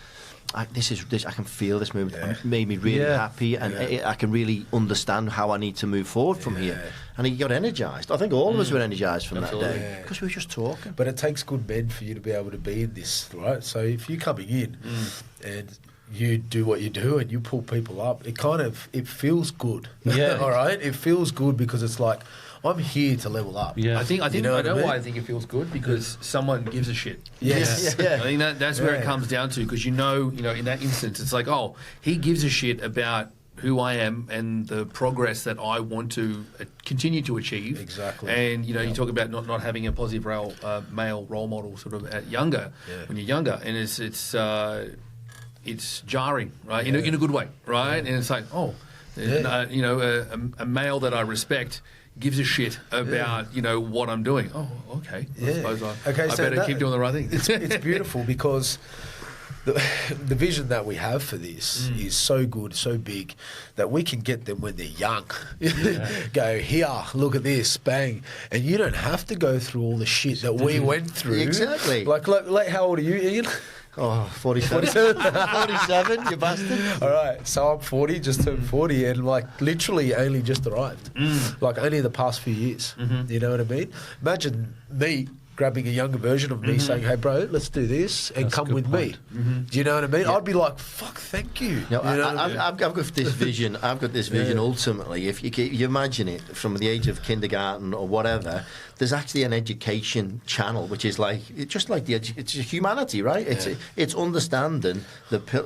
I can feel this movement. It made me really happy, and I can really understand how I need to move forward from here. And he got energised. I think all of us were energised from that day because we were just talking.
But it takes good bed for you to be able to be in this, right? So if you're coming in and you do what you do and you pull people up, it feels good. Yeah. All right? It feels good because it's like, I'm here to level up.
Yeah.
I know why I think it feels good, because someone gives a shit.
Yes.
I think that's where it comes down to, because in that instance, it's like, oh, he gives a shit about who I am and the progress that I want to continue to achieve.
Exactly.
And you talk about not having a positive male role model sort of when you're younger, and it's jarring, right? In a good way, right? And it's like, a male that I respect gives a shit about what I'm doing. Oh, okay. I suppose I better keep doing the right thing.
It's beautiful because the vision that we have for this is so good, so big, that we can get them when they're young. Go, here, look at this, bang. And you don't have to go through all the shit that we went through.
Exactly.
Like how old are you, Ian?
Oh, 47. 47, you bastard.
All right, so I'm 40, just turned 40, and literally only just arrived. Like only the past few years. You know what I mean? Imagine me grabbing a younger version of me saying, hey, bro, let's do this and
That's
come
a good
with
point.
me. Do you know what I mean? I'd be like, fuck, thank you.
No,
You know what I mean?
I've got this vision. I've got this vision. Ultimately, if you imagine it from the age of kindergarten or whatever, there's actually an education channel which is like just like it's humanity, right? It's understanding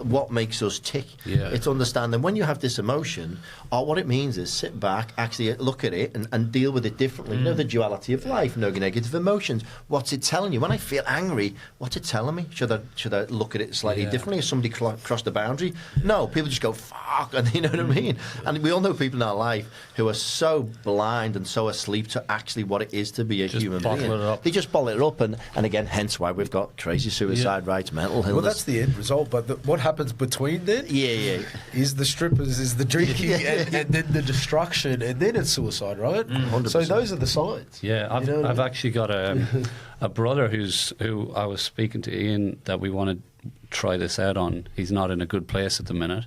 what makes us tick.
Yeah.
It's understanding when you have this emotion. What it means is sit back, actually look at it, and deal with it differently. You know the duality of life, no negative emotions. What's it telling you? When I feel angry, what's it telling me? Should I look at it slightly differently? Has somebody crossed the boundary? No, people just go fuck, and you know what I mean. And we all know people in our life who are so blind and so asleep to actually what it is to be a human being.
Bottle it up.
They just bottle it up, and again, hence why we've got crazy suicide rates, mental illness.
Well, that's the end result. But what happens between then? Is the strippers, is the drinking, and then the destruction, and then it's suicide, right?
100%.
So those are the signs.
Yeah, I've actually got a brother who I was speaking to Ian that we want to try this out on. He's not in a good place at the minute.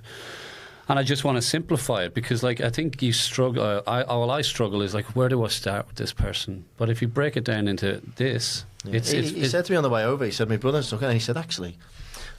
And I just want to simplify it because, like, I think you struggle. I struggle is like, where do I start with this person? But if you break it down into this,
he said to me on the way over, he said, my brother's okay, and he said, actually,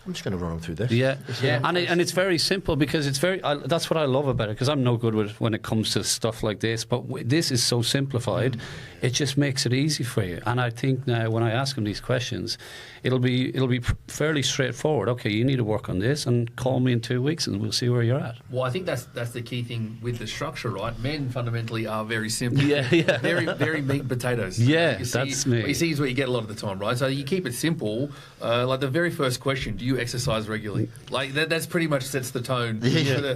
I'm just going to run him through this.
Yeah. And it's very simple because it's that's what I love about it, because I'm no good with when it comes to stuff like this, but this is so simplified, it just makes it easy for you. And I think now when I ask him these questions, it'll be fairly straightforward. Okay, you need to work on this, and call me in 2 weeks and we'll see where you're at.
Well, I think that's the key thing with the structure, right? Men fundamentally are very simple.
Yeah.
Very, very meat and potatoes.
Yeah,
you see,
that's me.
What you see is what you get a lot of the time, right? So you keep it simple. Like the very first question, do you exercise regularly? Like that's pretty much sets the tone.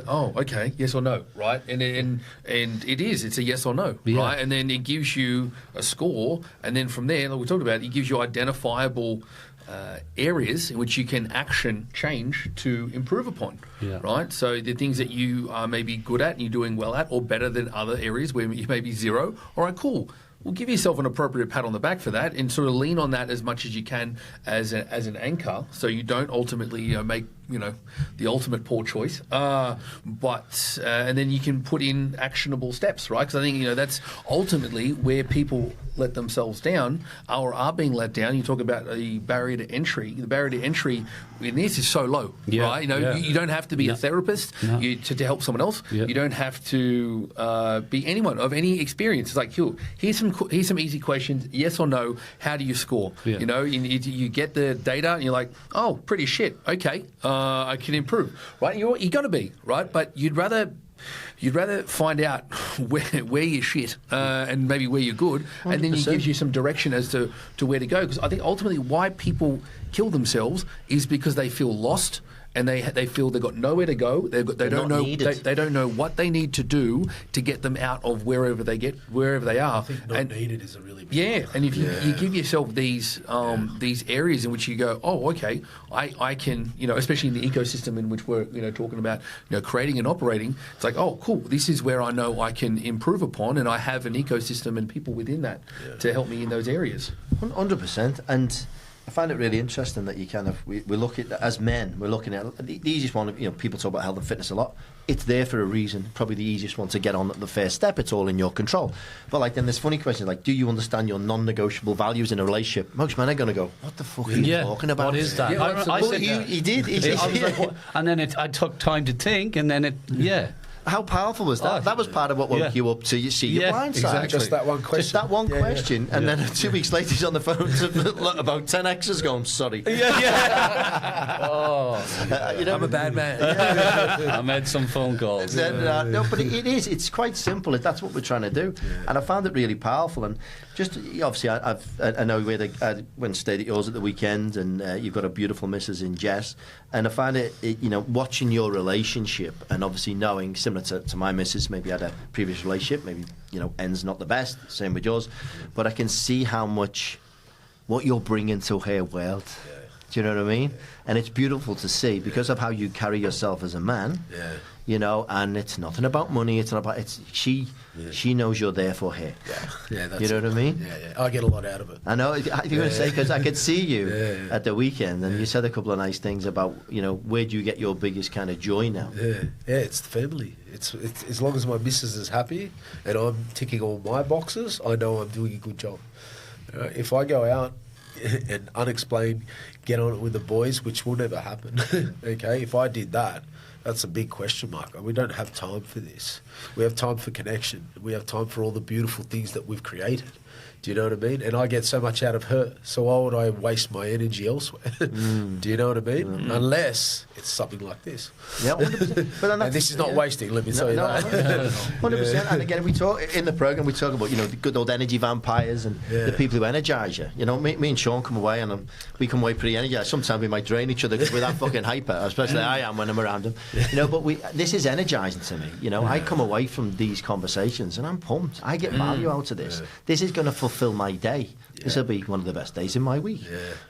Oh, okay, yes or no, right? And it's a yes or no, right? And then it gives you a score, and then from there, like we talked about, it gives you identifiable areas in which you can action change to improve upon, right? So the things that you are maybe good at and you're doing well at, or better than other areas where you may be zero. All right, cool. Well, give yourself an appropriate pat on the back for that, and sort of lean on that as much as you can as an anchor, so you don't ultimately make the ultimate poor choice. But and then you can put in actionable steps, right? Because I think that's ultimately where people let themselves down or are being let down. You talk about the barrier to entry. The barrier to entry in this is so low, right? You don't have to be a therapist to help someone else. You don't have to be anyone of any experience. It's like, here's some easy questions, yes or no. How do you score? You get the data and you're like, oh, pretty shit. Okay, I can improve, right? You're going to be right, but you'd rather find out where you're shit and maybe where you're good, 100%. And then it gives you some direction as to where to go. Because I think ultimately why people kill themselves is because they feel lost. And they feel they've got nowhere to go. They don't know what they need to do to get them out of wherever they are.
I think not needed is a really big
deal. And if you give yourself these areas in which you go, oh, okay, I can, especially in the ecosystem in which we're talking about creating and operating. It's like, oh, cool, this is where I know I can improve upon, and I have an ecosystem and people within that to help me in those areas.
100%. And I find it really interesting that you we look at, as men, we're looking at the easiest one. People talk about health and fitness a lot. It's there for a reason. Probably the easiest one to get on the first step. It's all in your control. But then there's funny questions like, do you understand your non-negotiable values in a relationship? Most men are going to go, what the fuck are you talking about?
What is that?
I said he did.
I was like, what? And then I took time to think, and then
How powerful was that? That was part of what woke you up to see your blind side.
Exactly. Just that one question.
Just that one question. And then 2 weeks later, he's on the phone to about 10 exes going, sorry.
I'm a bad man.
I made some phone calls.
No, but it is. It's quite simple. That's what we're trying to do. And I found it really powerful. And just, obviously, I know I went to stay at yours at the weekend, and you've got a beautiful missus in Jess. And I find it, watching your relationship and obviously knowing, similar to my missus, maybe had a previous relationship, maybe, ends not the best, same with yours. But I can see how much what you're bringing to her world. Do you know what I mean? And it's beautiful to see because of how you carry yourself as a man. And it's nothing about money. It's not about. She knows you're there for her.
That's
you know what I mean?
I get a lot out of it.
I know. You're going to say, because I could see you at the weekend, and you said a couple of nice things about where do you get your biggest kind of joy now?
It's the family. It's as long as my missus is happy and I'm ticking all my boxes, I know I'm doing a good job. If I go out and unexplained get on it with the boys, which will never happen, okay, if I did that, that's a big question mark. We don't have time for this. We have time for connection. We have time for all the beautiful things that we've created. Do you know what I mean? And I get so much out of her. So why would I waste my energy elsewhere? Do you know what I mean? Unless it's something like this.
Yeah, 100%. But then
and this is not wasting, let me tell you that.
100%. And again, we talk in the programme, we talk about, the good old energy vampires and the people who energise you. Me and Sean come away and we come away pretty energised. Sometimes we might drain each other because we're that fucking hyper, especially I am when I'm around them. But this is energising to me. I come away from these conversations and I'm pumped. I get value out of this. This is going to fulfil my day. This will be one of the best days in my week.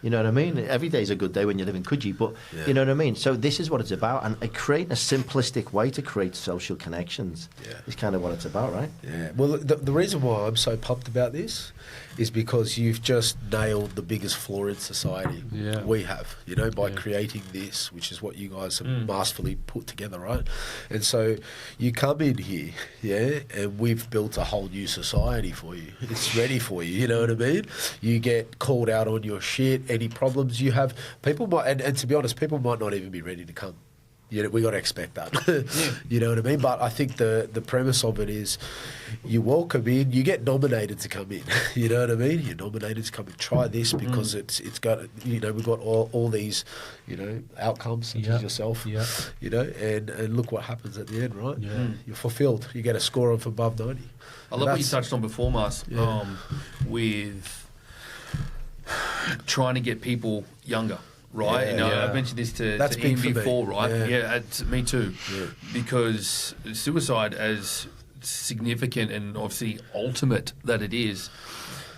You know what I mean? Every day's a good day when you live in Coogee, but you know what I mean? So this is what it's about, and creating a simplistic way to create social connections is kind of what it's about, right?
Yeah. Well, the reason why I'm so pumped about this is because you've just nailed the biggest flaw in society we have, by creating this, which is what you guys have masterfully put together, right? And so you come in here, and we've built a whole new society for you. It's ready for you, you know what I mean? You get called out on your shit, any problems you have. People might, and to be honest, people might not even be ready to come. We got to expect that. You know what I mean? But I think the premise of it is you welcome in, you get nominated to come in. You know what I mean? You're nominated to come and try this because it's got, we've got all these, outcomes such as yourself, and look what happens at the end, right? Yeah. You're fulfilled. You get a score of above 90.
I love what you touched on before, Mars, with trying to get people younger. Right, I've mentioned this to Ian before, right? Me too. Yeah. Because suicide, as significant and obviously ultimate that it is,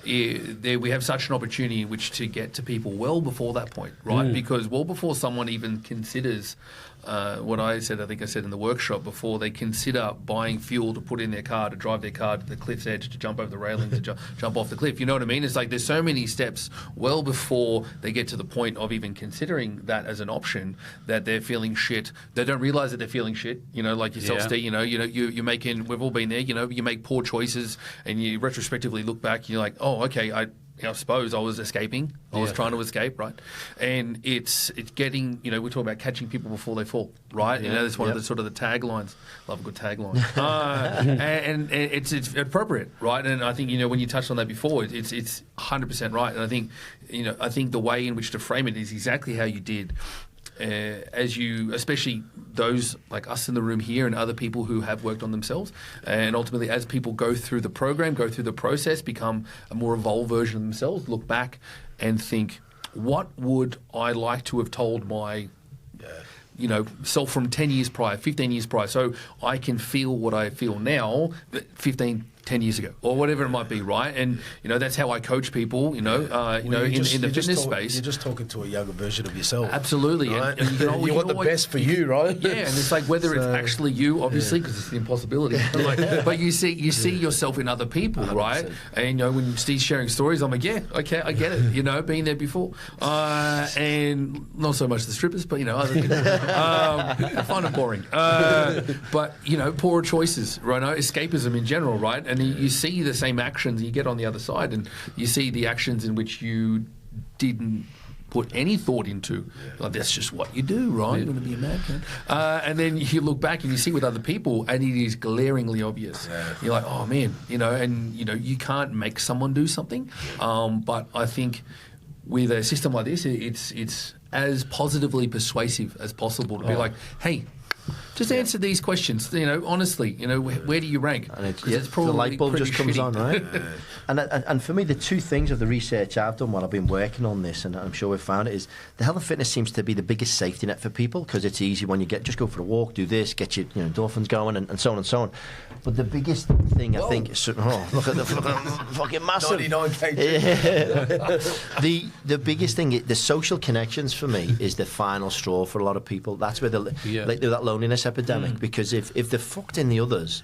we have such an opportunity in which to get to people well before that point, right? Because well before someone even considers what I think I said in the workshop before, they consider buying fuel to put in their car, to drive their car to the cliff's edge, to jump over the railing, to jump off the cliff. You know what I mean? It's like there's so many steps well before they get to the point of even considering that as an option, that they're feeling shit. They don't realise that they're feeling shit. Like yourself, Steve. You're making. We've all been there. You make poor choices, and you retrospectively look back, and you're like, oh, okay, I suppose I was escaping. I was trying to escape, right? And it's getting, we talk about catching people before they fall, right? That's one of the sort of the taglines. Love a good tagline. and it's appropriate, right? And I think, when you touched on that before, it's 100% right. And I think the way in which to frame it is exactly how you did. As you, especially those like us in the room here and other people who have worked on themselves, and ultimately as people go through the program, go through the process, become a more evolved version of themselves, look back and think, what would I like to have told my self from 10 years prior, 15 years prior, so I can feel what I feel now, 10 years ago, or whatever it might be, right? And that's how I coach people. In the fitness space.
You're just talking to a younger version of yourself.
Absolutely,
right? And you want the best for you, right?
Yeah, and it's like whether it's actually you, obviously, because it's an impossibility. But you see yourself in other people, 100%. Right? And when Steve's sharing stories, I'm like, yeah, okay, I get it. Been there before, and not so much the strippers, but other things. I find it boring. But poorer choices, right? Escapism in general, right? And you see the same actions, you get on the other side, and you see the actions in which you didn't put any thought into. Like, that's just what you do, right? You're going to be a madman. And then you look back and you see with other people, and it is glaringly obvious. Yeah. You're like, oh man, you can't make someone do something. But I think with a system like this, it's as positively persuasive as possible to be like, hey, just answer these questions. Honestly, where do you rank?
And it's probably the light bulb just comes
shitty.
On, right? And for me, the two things of the research I've done while I've been working on this, and I'm sure we've found it, is the health and fitness seems to be the biggest safety net for people because it's easy when you just go for a walk, do this, get your endorphins going, and so on and so on. But the biggest thing I think is, look at the fucking massive
99 kg.
The biggest thing, the social connections for me, is the final straw for a lot of people. That's where that loneliness epidemic, because if they're fucked in the others,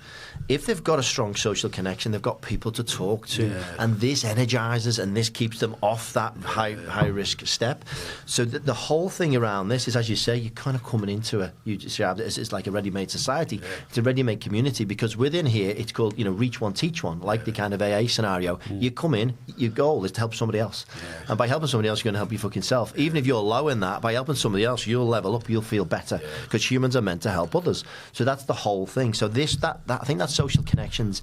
if they've got a strong social connection, they've got people to talk to, and this energizes and this keeps them off that high risk step. So the whole thing around this is, as you say, you're kind of coming into it's like a ready-made society. It's a ready-made community, because within here it's called, reach one, teach one, like the kind of AA scenario. You come in, your goal is to help somebody else, and by helping somebody else, you're going to help your fucking self. Even if you're low in that, by helping somebody else, you'll level up, you'll feel better, because humans are meant to help others. So that's the whole thing. So I think that social connections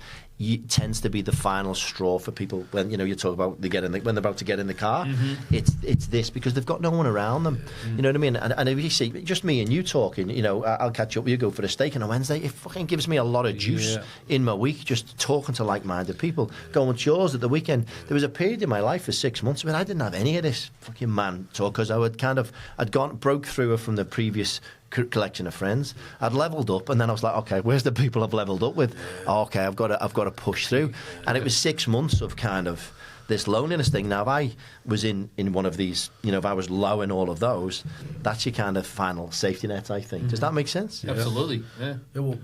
tends to be the final straw for people when you talk about when they're about to get in the car. It's this, because they've got no one around them. You know what I mean? And if you see just me and you talking, I'll catch up with you, go for a steak on a Wednesday. It fucking gives me a lot of juice in my week, just talking to like-minded people, going chores at the weekend. There was a period in my life for 6 months when I didn't have any of this fucking man talk, because I'd broke through from the previous collection of friends. I'd leveled up, and then I was like, okay, where's the people I've leveled up with? Okay, I've got to push through. And it was 6 months of kind of this loneliness thing. Now, if I was in one of these, if I was low in all of those, that's your kind of final safety net, I think. Does that make sense?
Absolutely. Yeah.
Well,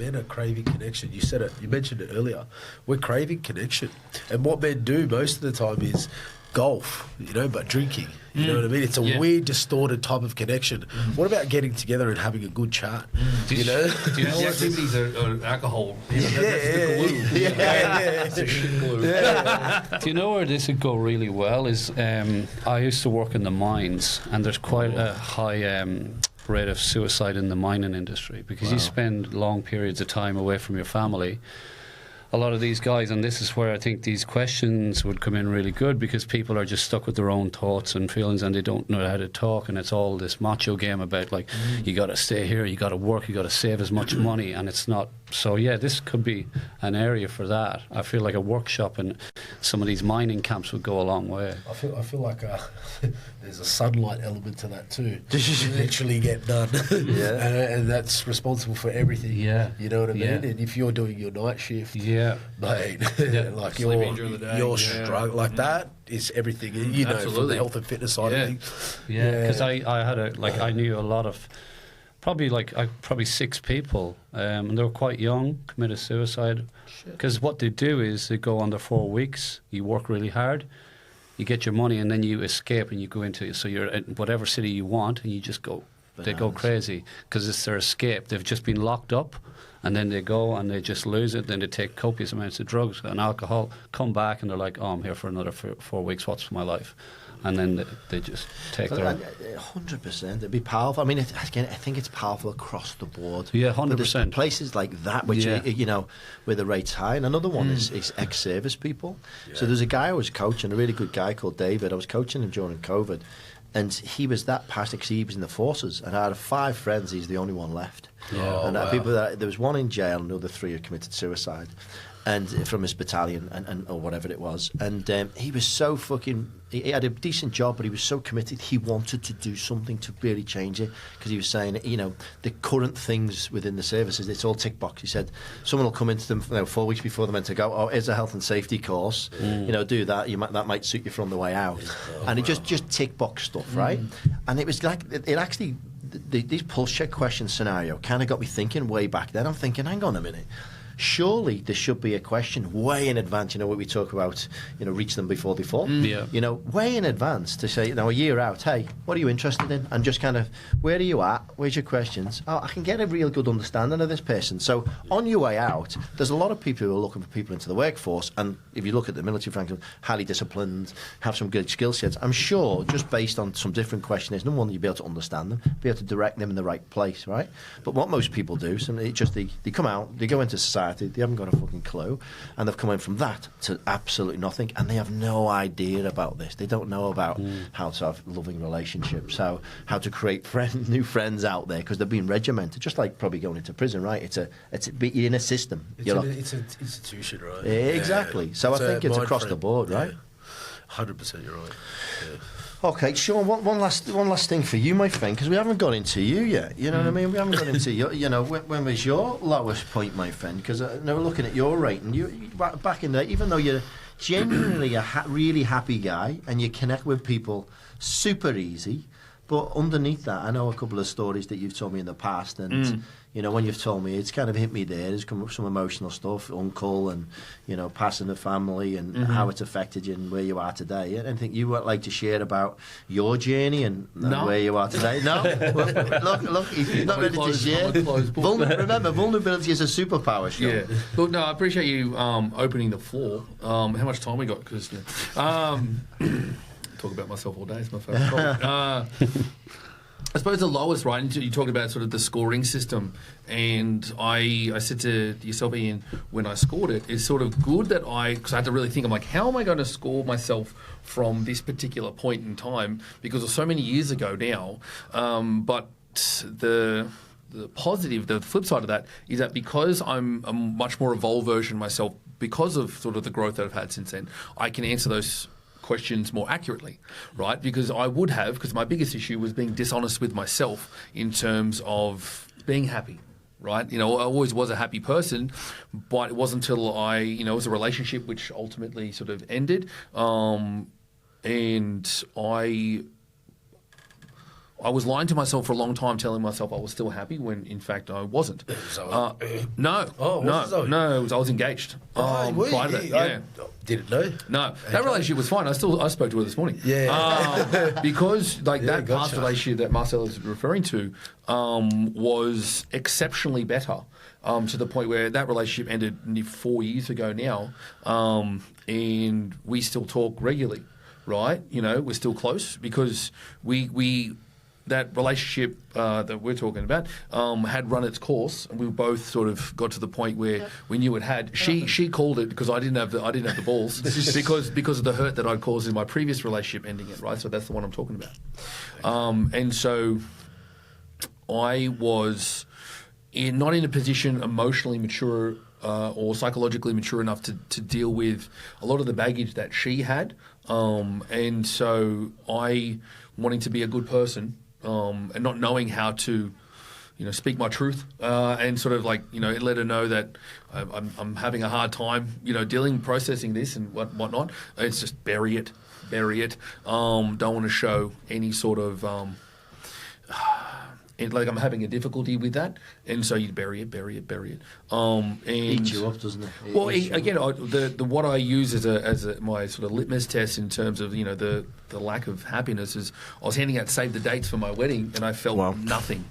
men are craving connection. You said it. You mentioned it earlier. We're craving connection, and what men do most of the time is golf, but drinking. You know what I mean? It's a weird, distorted type of connection. What about getting together and having a good chat?
Do you know the activities are alcohol? That's the glue. It's a shit glue.
Do you know where this would go really well? Is I used to work in the mines, and there's quite a high rate of suicide in the mining industry, because you spend long periods of time away from your family. A lot of these guys, and this is where I think these questions would come in really good, because people are just stuck with their own thoughts and feelings, and they don't know how to talk, and it's all this macho game about you got to stay here, you got to work, you got to save as much money, and it's not. So this could be an area for that. I feel like a workshop in some of these mining camps would go a long way.
I feel like there's a sunlight element to that too. You literally get done, and that's responsible for everything. You know what I mean? And if you're doing your night shift, mate, like you're struggling like that is everything. From the health and fitness side of things.
Because I had I knew a lot of. Probably 6 people, and they were quite young, committed suicide. Because what they do is they go under 4 weeks, you work really hard, you get your money, and then you escape and you go into, so you're in whatever city you want, and you just go, they go crazy, because it's their escape. They've just been locked up, and then they go and they just lose it, then they take copious amounts of drugs and alcohol, come back, and they're like, I'm here for another 4 weeks, what's my life? And then they just take their...
100%. It'd be powerful. I mean, again, I think it's powerful across the board.
Yeah, 100%.
Places like that, which, where the rate's high. And another one is ex-service people. So there's a guy I was coaching, a really good guy called David. I was coaching him during COVID. And he was that passionate, because he was in the forces. And out of 5 friends, he's the only one left. People there was one in jail, and the other 3 had committed suicide. And from his battalion, and or whatever it was, and he was so he had a decent job, but he was so committed. He wanted to do something to really change it, because he was saying, the current things within the services, it's all tick box. He said someone will come into them 4 weeks before they're meant to go. Oh, here's a health and safety course. Do that. That might suit you from the way out. And it just tick box stuff, right? And it was like it actually these pulse check question scenario kind of got me thinking way back then. I'm thinking, hang on a minute. Surely there should be a question way in advance, what we talk about, reach them before they fall. Way in advance to say, a year out, hey, what are you interested in? And just kind of, where are you at? Where's your questions? Oh, I can get a real good understanding of this person. So on your way out, there's a lot of people who are looking for people into the workforce. And if you look at the military, frankly, highly disciplined, have some good skill sets. I'm sure just based on some different questionnaires, number one, you'll be able to understand them, be able to direct them in the right place, right? But what most people do, they come out, they go into society, they haven't got a fucking clue, and they've come in from that to absolutely nothing, and they have no idea about this. They don't know about how to have loving relationships, how to create new friends out there, because they're being regimented, just like probably going into prison, right? It's in a system.
It's an institution, right?
Exactly. So I think it's across the board, right?
100%, you're right. Yeah.
Okay, Sean, one last thing for you, my friend, because we haven't got into you yet. You know what I mean? We haven't got into you. When was your lowest point, my friend? Because looking at your rating, you back in there, even though you're genuinely a really happy guy and you connect with people super easy, But underneath that, I know a couple of stories that you've told me in the past, and you know, when you've told me, it's kind of hit me there. There's come up some emotional stuff, uncle, and you know, passing the family, and how it's affected you and where you are today. Anything you would like to share about your journey and where you are today? No, well, look, if you're not ready to share. Remember, vulnerability is a superpower. Sean.
Yeah. Look, no, I appreciate you opening the floor. How much time we got? Because talk about myself all day. It's my favourite topic. I suppose the lowest, right? You talked about sort of the scoring system, and I said to yourself, Ian, when I scored it, it's sort of good that because I had to really think, I'm like, how am I going to score myself from this particular point in time? Because it was so many years ago now. But the positive, the flip side of that is that because I'm a much more evolved version of myself, because of sort of the growth that I've had since then, I can answer those questions more accurately, right? Because because my biggest issue was being dishonest with myself in terms of being happy, right? You know, I always was a happy person, but it wasn't until it was a relationship which ultimately sort of ended, and I was lying to myself for a long time, telling myself I was still happy when, in fact, I wasn't. No. I was engaged. Prior to that, yeah.
Didn't know.
No, that relationship was fine. I spoke to her this morning.
Yeah.
Because that past relationship that Marcelo is referring to was exceptionally better, to the point where that relationship ended nearly 4 years ago now, and we still talk regularly, right? You know, we're still close because we that relationship that we're talking about had run its course, and we both sort of got to the point where we knew it had. She called it because I didn't have the balls because of the hurt that I'd caused in my previous relationship ending it, right? So that's the one I'm talking about. And so I was not in a position emotionally mature or psychologically mature enough to deal with a lot of the baggage that she had, and so I, wanting to be a good person, and not knowing how to, speak my truth, and sort of let her know that I'm having a hard time, processing this and whatnot. It's just bury it. Don't want to show any sort of I'm having a difficulty with that, and so you bury it. And
eats you up, doesn't it?
Well, again, what I use as my sort of litmus test in terms of the lack of happiness is I was handing out save the dates for my wedding, and I felt nothing,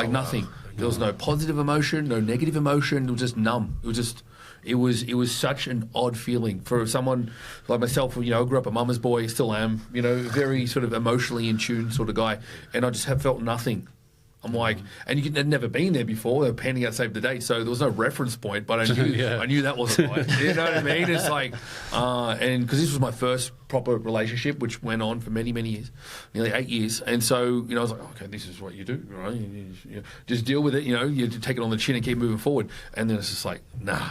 nothing. There was no positive emotion, no negative emotion. It was just numb. It was such an odd feeling for someone like myself. I grew up a mama's boy, still am. Very sort of emotionally in tune sort of guy, and I just have felt nothing. I'm like, and I'd never been there before. They were handing out save the date, so there was no reference point. But I knew, I knew that wasn't right. You know what I mean? It's like, and because this was my first proper relationship, which went on for many, many years, nearly 8 years. And so, I was like, okay, this is what you do, right? You just deal with it. You take it on the chin and keep moving forward. And then it's just like, nah.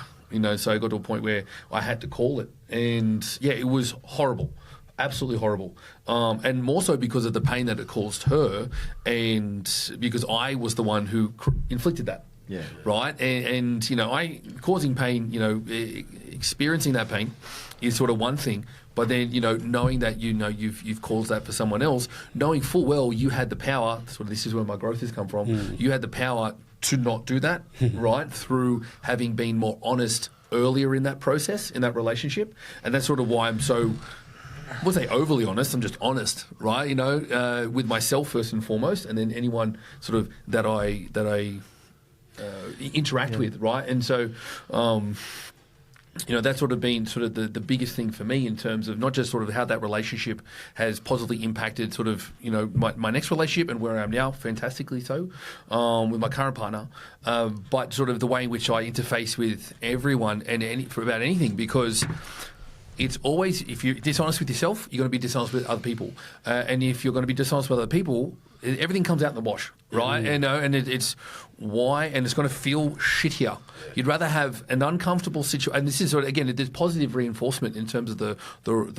So I got to a point where I had to call it, and yeah, it was horrible. Absolutely horrible, and more so because of the pain that it caused her, and because I was the one who inflicted that.
Yeah.
Right, and I causing pain. Experiencing that pain is sort of one thing, but then knowing that you've caused that for someone else, knowing full well you had the power. Sort of this is where my growth has come from. You had the power to not do that, right? Through having been more honest earlier in that process, in that relationship, and that's sort of why I'm so. I wouldn't say overly honest, I'm just honest, right? With myself first and foremost, and then anyone sort of that I interact with, right? And so, that's sort of been sort of the biggest thing for me in terms of not just sort of how that relationship has positively impacted sort of, my next relationship and where I am now, fantastically so, with my current partner, but sort of the way in which I interface with everyone and about anything, because it's always, if you're dishonest with yourself, you're going to be dishonest with other people. And if you're going to be dishonest with other people, everything comes out in the wash, right? And it's why, and it's going to feel shittier. You'd rather have an uncomfortable situation, and this is sort of, again, there's positive reinforcement in terms of the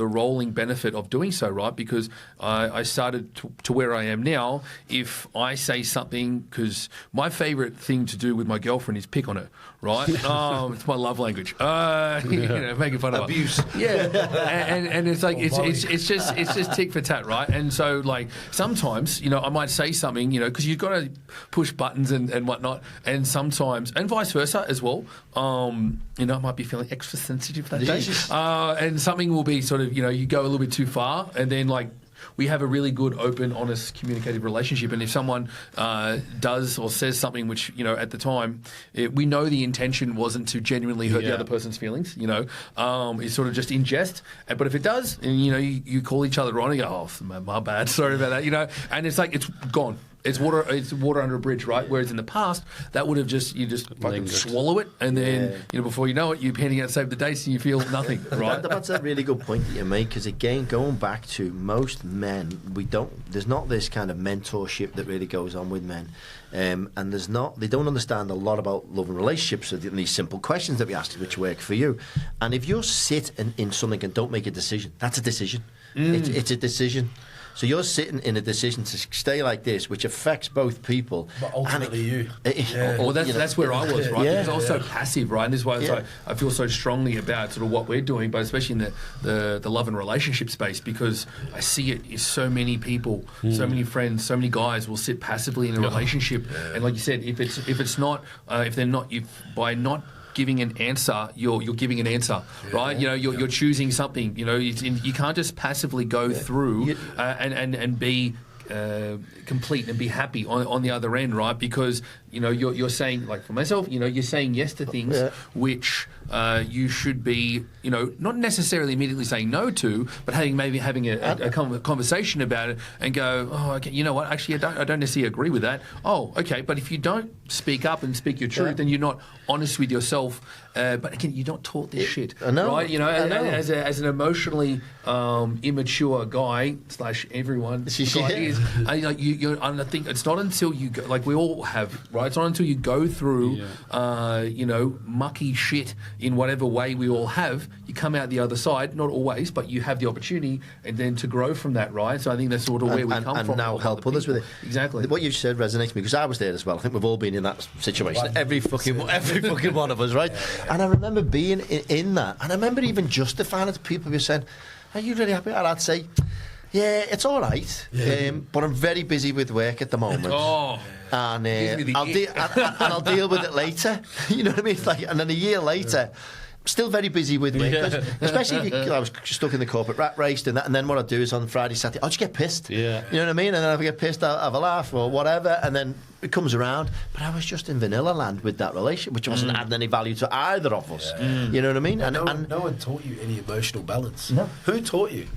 rolling benefit of doing so, right? Because I started to where I am now. If I say something, because my favourite thing to do with my girlfriend is pick on her, right? It's my love language. Making fun of
abuse.
her. Yeah, and it's like it's just tick for tat, right? And so like sometimes I might say something because you've got to push buttons and whatnot, and sometimes and vice versa as well. I might be feeling extra sensitive that day, and something will be sort of you go a little bit too far, and then like. We have a really good, open, honest, communicative relationship. And if someone does or says something which, at the time, we know the intention wasn't to genuinely hurt the other person's feelings, it's sort of just in jest. But if it does, and, you call each other on and go, oh, my bad, sorry about that, and it's like, it's gone. It's water under a bridge, right? Whereas in the past, that would have you just fucking swallow it, and then before you know it, you're handing out save the dates and you feel nothing, right?
That's a really good point that you make, because again, going back to most men, there's not this kind of mentorship that really goes on with men, and they don't understand a lot about love and relationships and these simple questions that we ask, which work for you. And if you sit in something and don't make a decision, that's a decision. It's a decision. So you're sitting in a decision to stay like this, which affects both people.
But ultimately you.
Well, that's where I was, right?
Yeah.
Because I was so passive, right? And this is why I feel so strongly about sort of what we're doing, but especially in the love and relationship space, because I see it is so many people, so many friends, so many guys will sit passively in a relationship. And like you said, if by not giving an answer, you're giving an answer, right? You're choosing something. You can't just passively go through and be complete and be happy on the other end, right? Because you're saying, like for myself, you're saying yes to things which you should be, not necessarily immediately saying no to, but having a conversation about it and go, oh, okay, you know what? Actually, I don't necessarily agree with that. Oh, okay, but if you don't speak up and speak your truth, then you're not honest with yourself. But again, you're not taught this shit, right? As an emotionally immature guy / everyone guy is, and I think it's not until you go, like we all have, right? It's not until you go through, mucky shit in whatever way we all have, you come out the other side. Not always, but you have the opportunity, and then to grow from that, right? So I think that's sort of where we come from.
And now help others with it.
Exactly.
What you said resonates with me, because I was there as well. I think we've all been in that situation. Every fucking one of us, right? And I remember being in that, and I remember even justifying it to people who were saying, "Are you really happy?" And I'd say, "Yeah, it's all right, but I'm very busy with work at the moment." And I'll deal with it later. You know what I mean? It's like, and then a year later, still very busy with work, especially if I was stuck in the corporate rat race and that. And then what I'd do is on Friday, Saturday, I'll just get pissed. You know what I mean? And then if I get pissed, I'll have a laugh or whatever, and then it comes around. But I was just in vanilla land with that relationship, which wasn't adding any value to either of us. You know what I mean? And
no one taught you any emotional balance.
No.
Who taught you?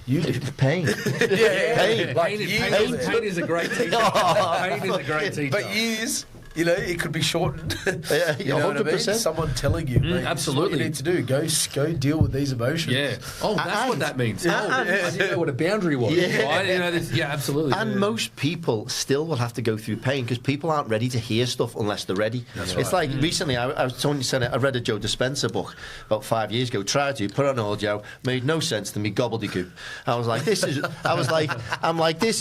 You did.
Pain.
Pain is a great teacher. Pain is a great teacher.
But years, it could be shortened.
You know 100%.
What I mean? Someone telling you, mate,
absolutely,
what you need to do. Go deal with these emotions.
Yeah. Oh, that's what that means. I didn't know what a boundary was. Right? Absolutely.
And most people still will have to go through pain, because people aren't ready to hear stuff unless they're ready. It's like recently, I read a Joe Dispenza book about 5 years ago. Tried to put on old Joe, made no sense to me, gobbledygook. I was like, this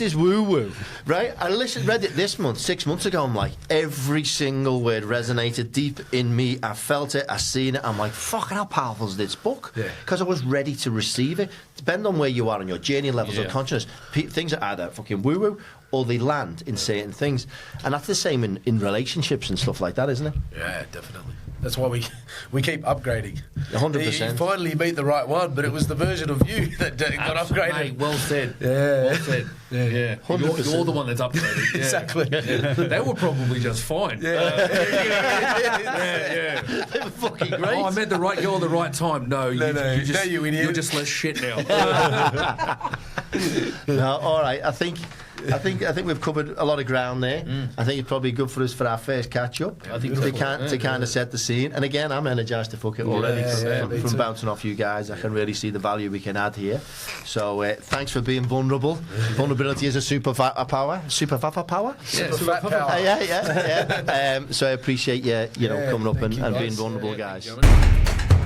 is woo woo, right? I read it this month, 6 months ago. I'm like, every single word resonated deep in me. I felt it, I seen it. I'm like, fucking how powerful is this book? Because I was ready to receive it. Depending on where you are on your journey levels of consciousness, things are either fucking woo woo or they land in certain things. And that's the same in relationships and stuff like that, isn't it?
Yeah, definitely. That's why we keep upgrading.
100%.
You finally meet the right one, but it was the version of you that got upgraded.
Mate, well said.
Yeah.
Well said. Yeah. You're the one that's upgraded. Yeah.
Exactly.
They were probably just fine.
They were fucking great.
Oh, I met the right girl at the right time. No, you
idiot.
You're just less shit now.
No, all right. I think I think we've covered a lot of ground there. I think it's probably good for us for our first catch up.
I think
to kind of set the scene. And again, I'm energised to fuck it already from bouncing off you guys. I can really see the value we can add here. So thanks for being vulnerable. Vulnerability is a super fat power. Super fat power.
Yeah, super fat power.
Yeah. So I appreciate you know coming up and being vulnerable, guys.
Thank you,